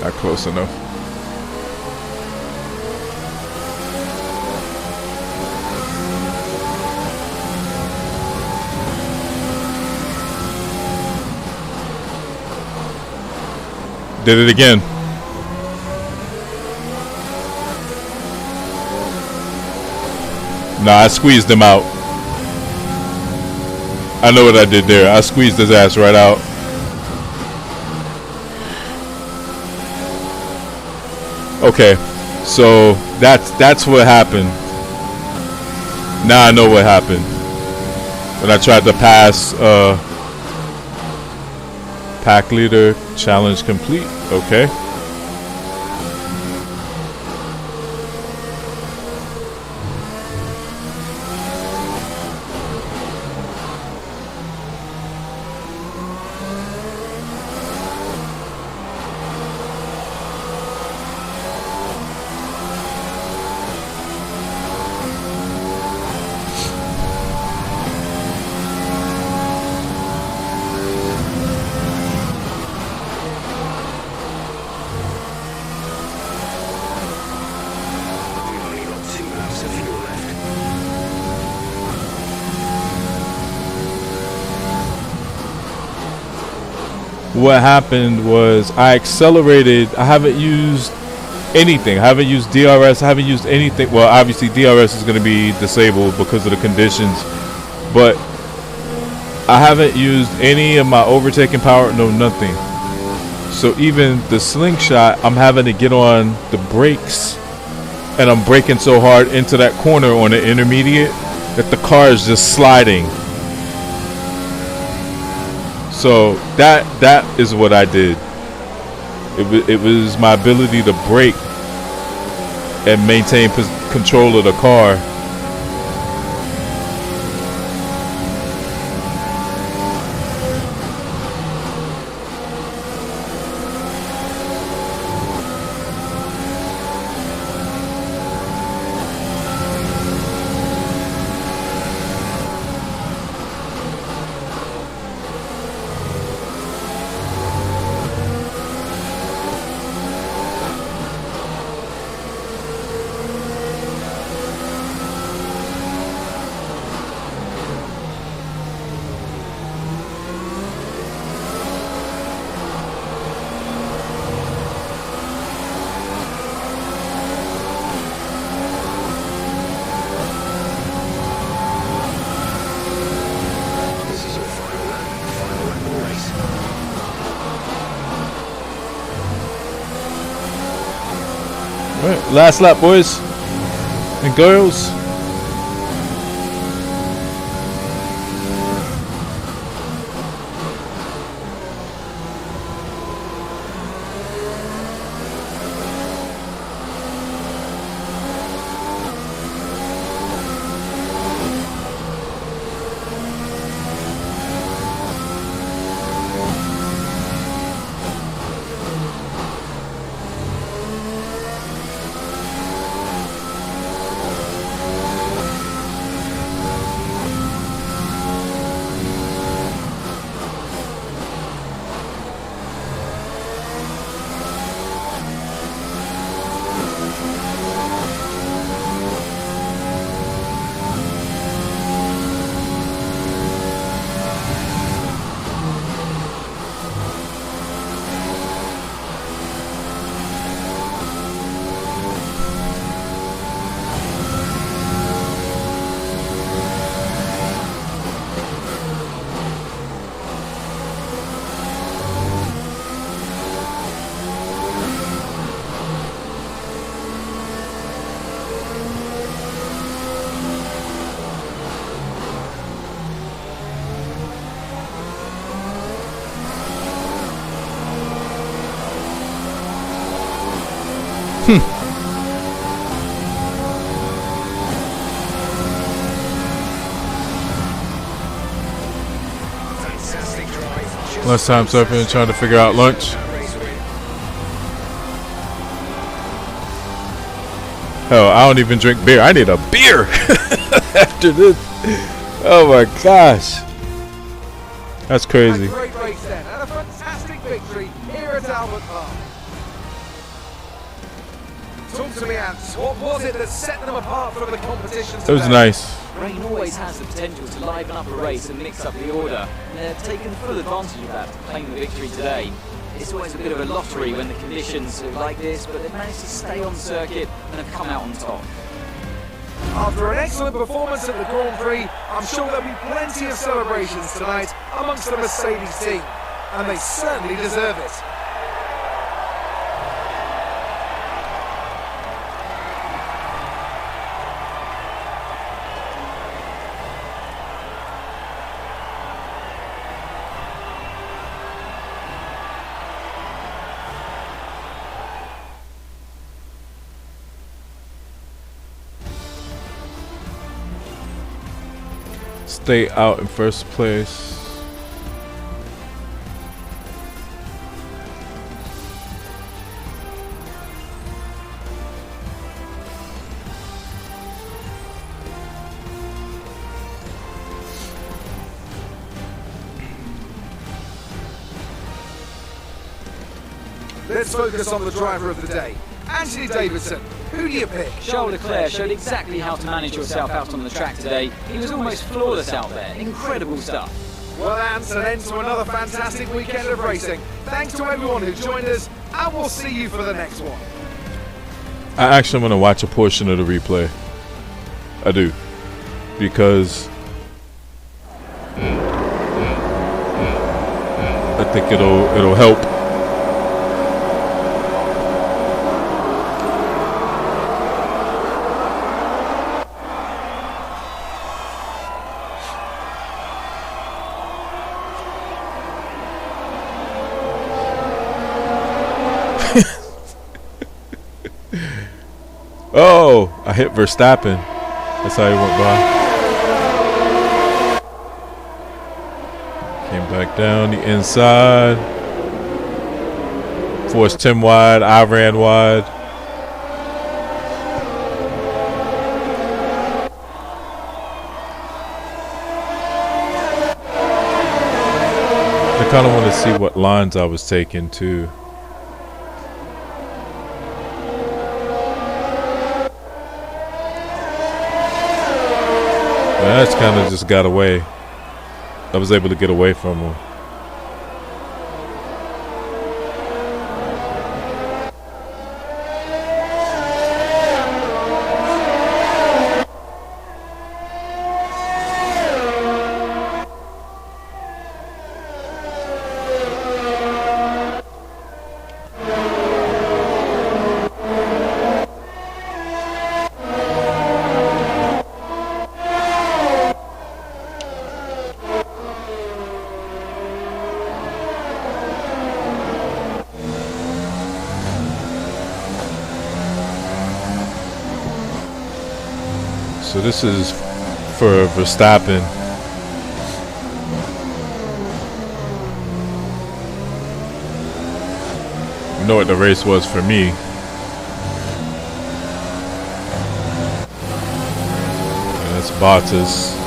Not close enough. Did it again. Nah, I squeezed him out. I know what I did there. I squeezed his ass right out. Okay, so that's what happened. Now I know what happened. When I tried to pass pack leader challenge complete. Okay. We've only got 2 laps of fuel left. What happened was I accelerated. I haven't used anything. I haven't used DRS. I haven't used anything. Well, obviously DRS is going to be disabled because of the conditions, but I haven't used any of my overtaking power. No, nothing. So even the slingshot, I'm having to get on the brakes, and I'm braking so hard into that corner on the intermediate that the car is just sliding. So that is what I did. It was my ability to brake and maintain control of the car. This is your final lap of the race. All right, last lap, boys and girls. Fantastic drive. Less time surfing, trying to figure out lunch. That race win. Hell, I don't even drink beer. I need a beer after this. Oh my gosh. That's crazy. A great race then, and a fantastic victory here at Albert Park. Talk to me, Ants. What was it that set them apart from the competition today? It was nice. Rain always has the potential to liven up a race and mix up the order, and they've taken full advantage of that to claim the victory today. It's always a bit of a lottery when the conditions are like this, but they've managed to stay on circuit and have come out on top. After an excellent performance at the Grand Prix, I'm sure there'll be plenty of celebrations tonight amongst the Mercedes team, and they certainly deserve it. Stay out in first place. Let's focus on the driver of the day, Anthony Davidson. Who do you pick? Charles Leclerc showed exactly how to manage yourself out on the track today. He was almost flawless out there. Incredible stuff. Well, Ants, an end to another fantastic weekend of racing. Thanks to everyone who joined us, and we'll see you for the next one. I actually want to watch a portion of the replay. I do. Because I think it'll help. Oh, I hit Verstappen. That's how he went by. Came back down the inside. Forced him wide. I ran wide. I kind of want to see what lines I was taking too. I just kind of just got away. I was able to get away from him. So this is for Verstappen. You know what the race was for me. And that's Bottas.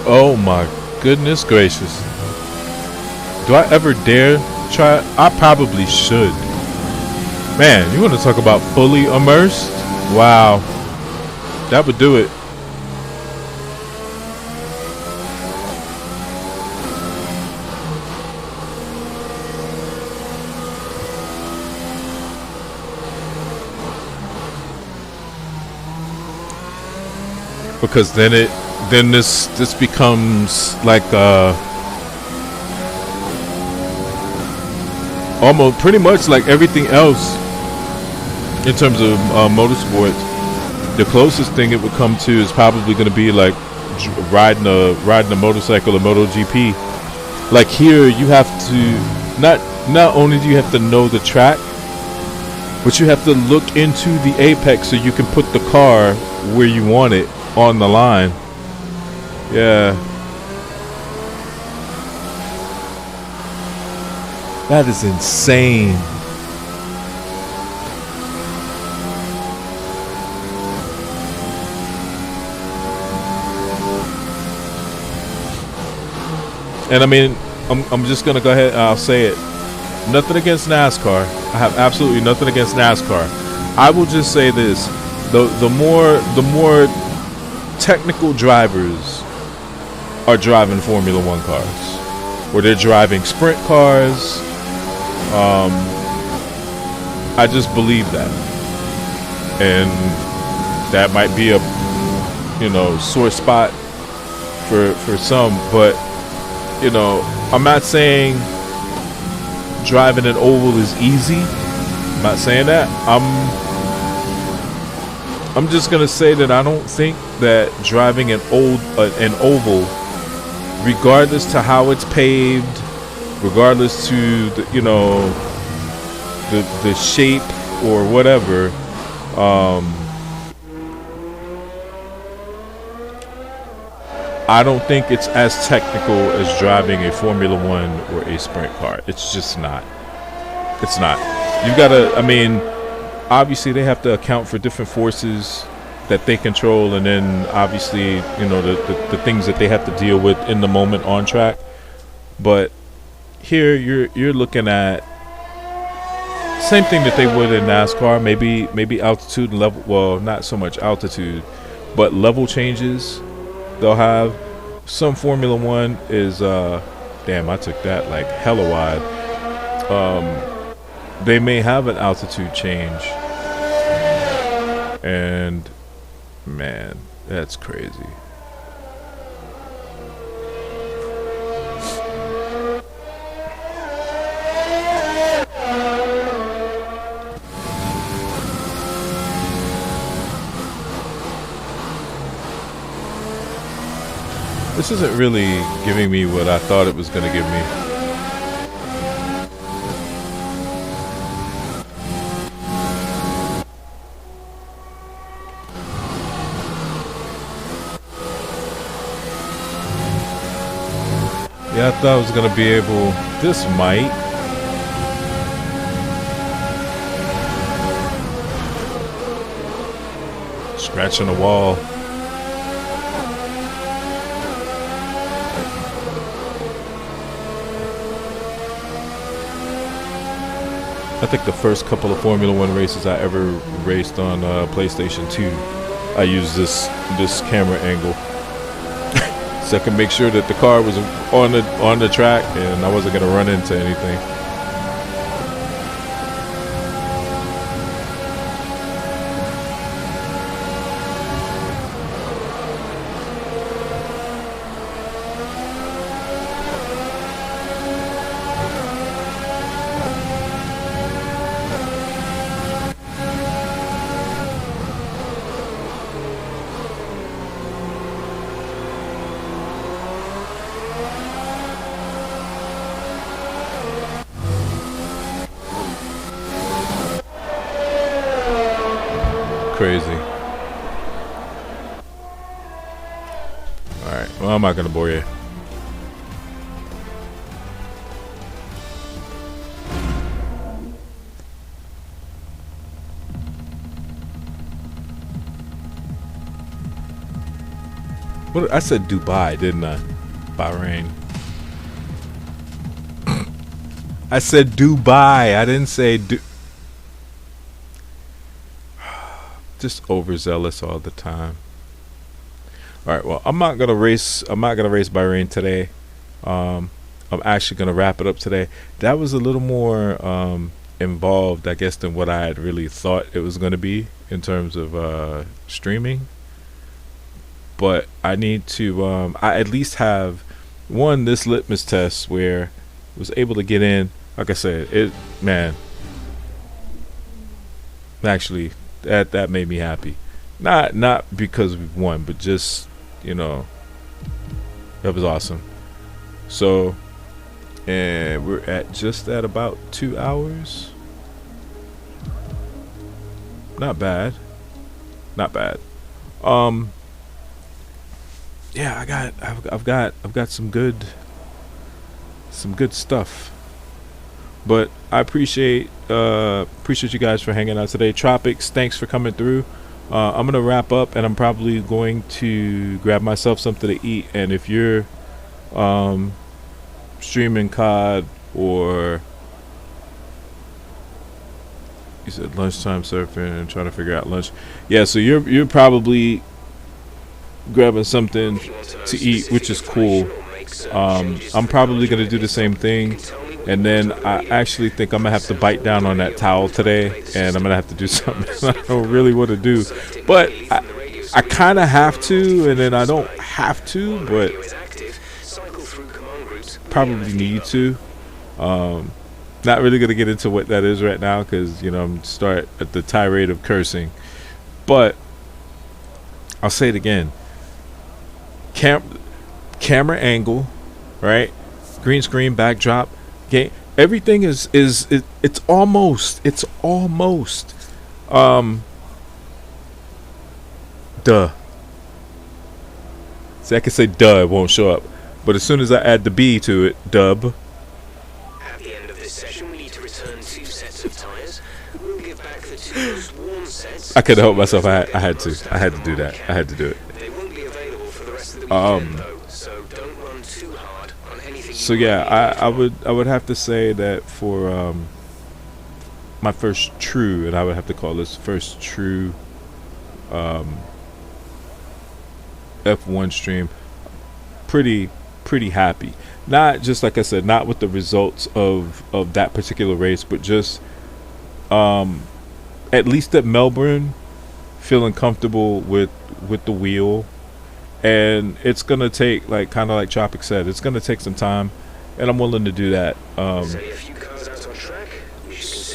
Oh my goodness gracious. Do I ever dare try? I probably should. Man, you want to talk about fully immersed? Wow. That would do it. Because then this becomes like almost pretty much like everything else in terms of motorsports. The closest thing it would come to is probably going to be like riding a motorcycle or MotoGP. Like here, you have to not only do you have to know the track, but you have to look into the apex so you can put the car where you want it on the line. Yeah. That is insane. And I mean, I'm just gonna go ahead and I'll say it. Nothing against NASCAR. I have absolutely nothing against NASCAR. I will just say this: the more technical drivers are driving Formula One cars, or they're driving sprint cars. I just believe that, and that might be a sore spot for some, but I'm not saying driving an oval is easy. I'm not saying that. I'm just gonna say that I don't think that driving an oval, regardless to how it's paved, regardless to the shape or whatever, I don't think it's as technical as driving a Formula One or a sprint car. It's just not. It's not. You gotta, I mean, obviously they have to account for different forces that they control, and then obviously, the things that they have to deal with in the moment on track. But here you're looking at same thing that they would in NASCAR, maybe altitude and level, well, not so much altitude, but level changes they'll have. Some Formula One is damn, I took that like hella wide. They may have an altitude change, and man, that's crazy. This isn't really giving me what I thought it was going to give me. Yeah, I thought I was going to be able... This might. Scratching the wall. I think the first couple of Formula One races I ever raced on PlayStation 2, I used this camera angle so I could make sure that the car was on the track and I wasn't gonna run into anything. Crazy. Alright, well, I'm not gonna bore you. What I said Dubai, didn't I? Bahrain. I said Dubai. I didn't say just overzealous all the time. All right, well, I'm not gonna race Bahrain today. I'm actually gonna wrap it up today. That was a little more involved, I guess, than what I had really thought it was gonna be in terms of streaming. But I need to I at least have this litmus test where I was able to get in. Like I said, actually that made me happy. Not because we won, but just, that was awesome. So, and we're at about 2 hours. Not bad. Yeah, I've got some good stuff. But I appreciate you guys for hanging out today. Tropics, thanks for coming through. I'm gonna wrap up, and I'm probably going to grab myself something to eat. And if you're streaming COD, or you said lunchtime surfing and trying to figure out lunch, yeah, so you're probably grabbing something to eat, which is cool. I'm probably gonna do the same thing. And then I actually think I'm going to have to bite down on that towel today, and I'm going to have to do something I don't really want to do. But I kind of have to, and then I don't have to, but probably need to. Not really going to get into what that is right now because, I'm start at the tirade of cursing. But I'll say it again. Camera angle, right? Green screen, backdrop. Everything is it's almost duh. See, I can say duh, it won't show up, but as soon as I add the B to it, dub. At the end of this session, we need to return 2 sets of tires. We'll give back the 2 most worn sets. I couldn't help myself. I had to do that. I had to do it. They won't be available for the rest of the weekend, though, so don't run too hard on anything. So yeah, I would have to say that for my first true, and I would have to call this first true F1 stream, pretty happy. Not just, like I said, not with the results of that particular race, but just at least at Melbourne, feeling comfortable with the wheel. And it's gonna take, like kind of like Tropic said, it's gonna take some time, and I'm willing to do that.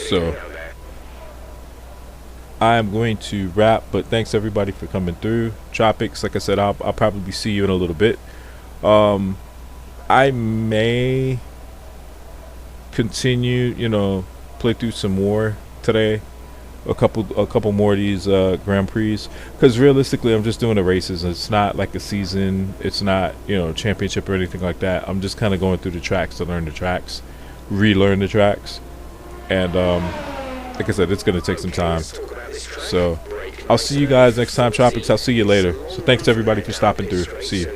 So I'm going to wrap, but thanks everybody for coming through. Tropics, like I said, I'll probably see you in a little bit. I may continue, play through some more today. A couple more of these Grand Prix, because realistically I'm just doing the races. It's not like a season, it's not championship or anything like that. I'm just kind of going through the tracks to learn the tracks, relearn the tracks, and like I said, it's going to take some time. So I'll see you guys next time, Tropics. I'll see you later. So thanks to everybody for stopping through. See you.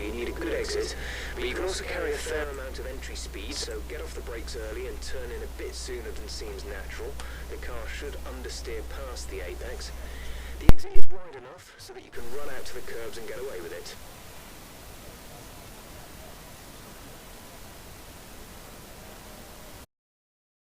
But you can also carry a fair amount of entry speed, so get off the brakes early and turn in a bit sooner than seems natural. The car should understeer past the apex. The exit is wide enough so that you can run out to the curb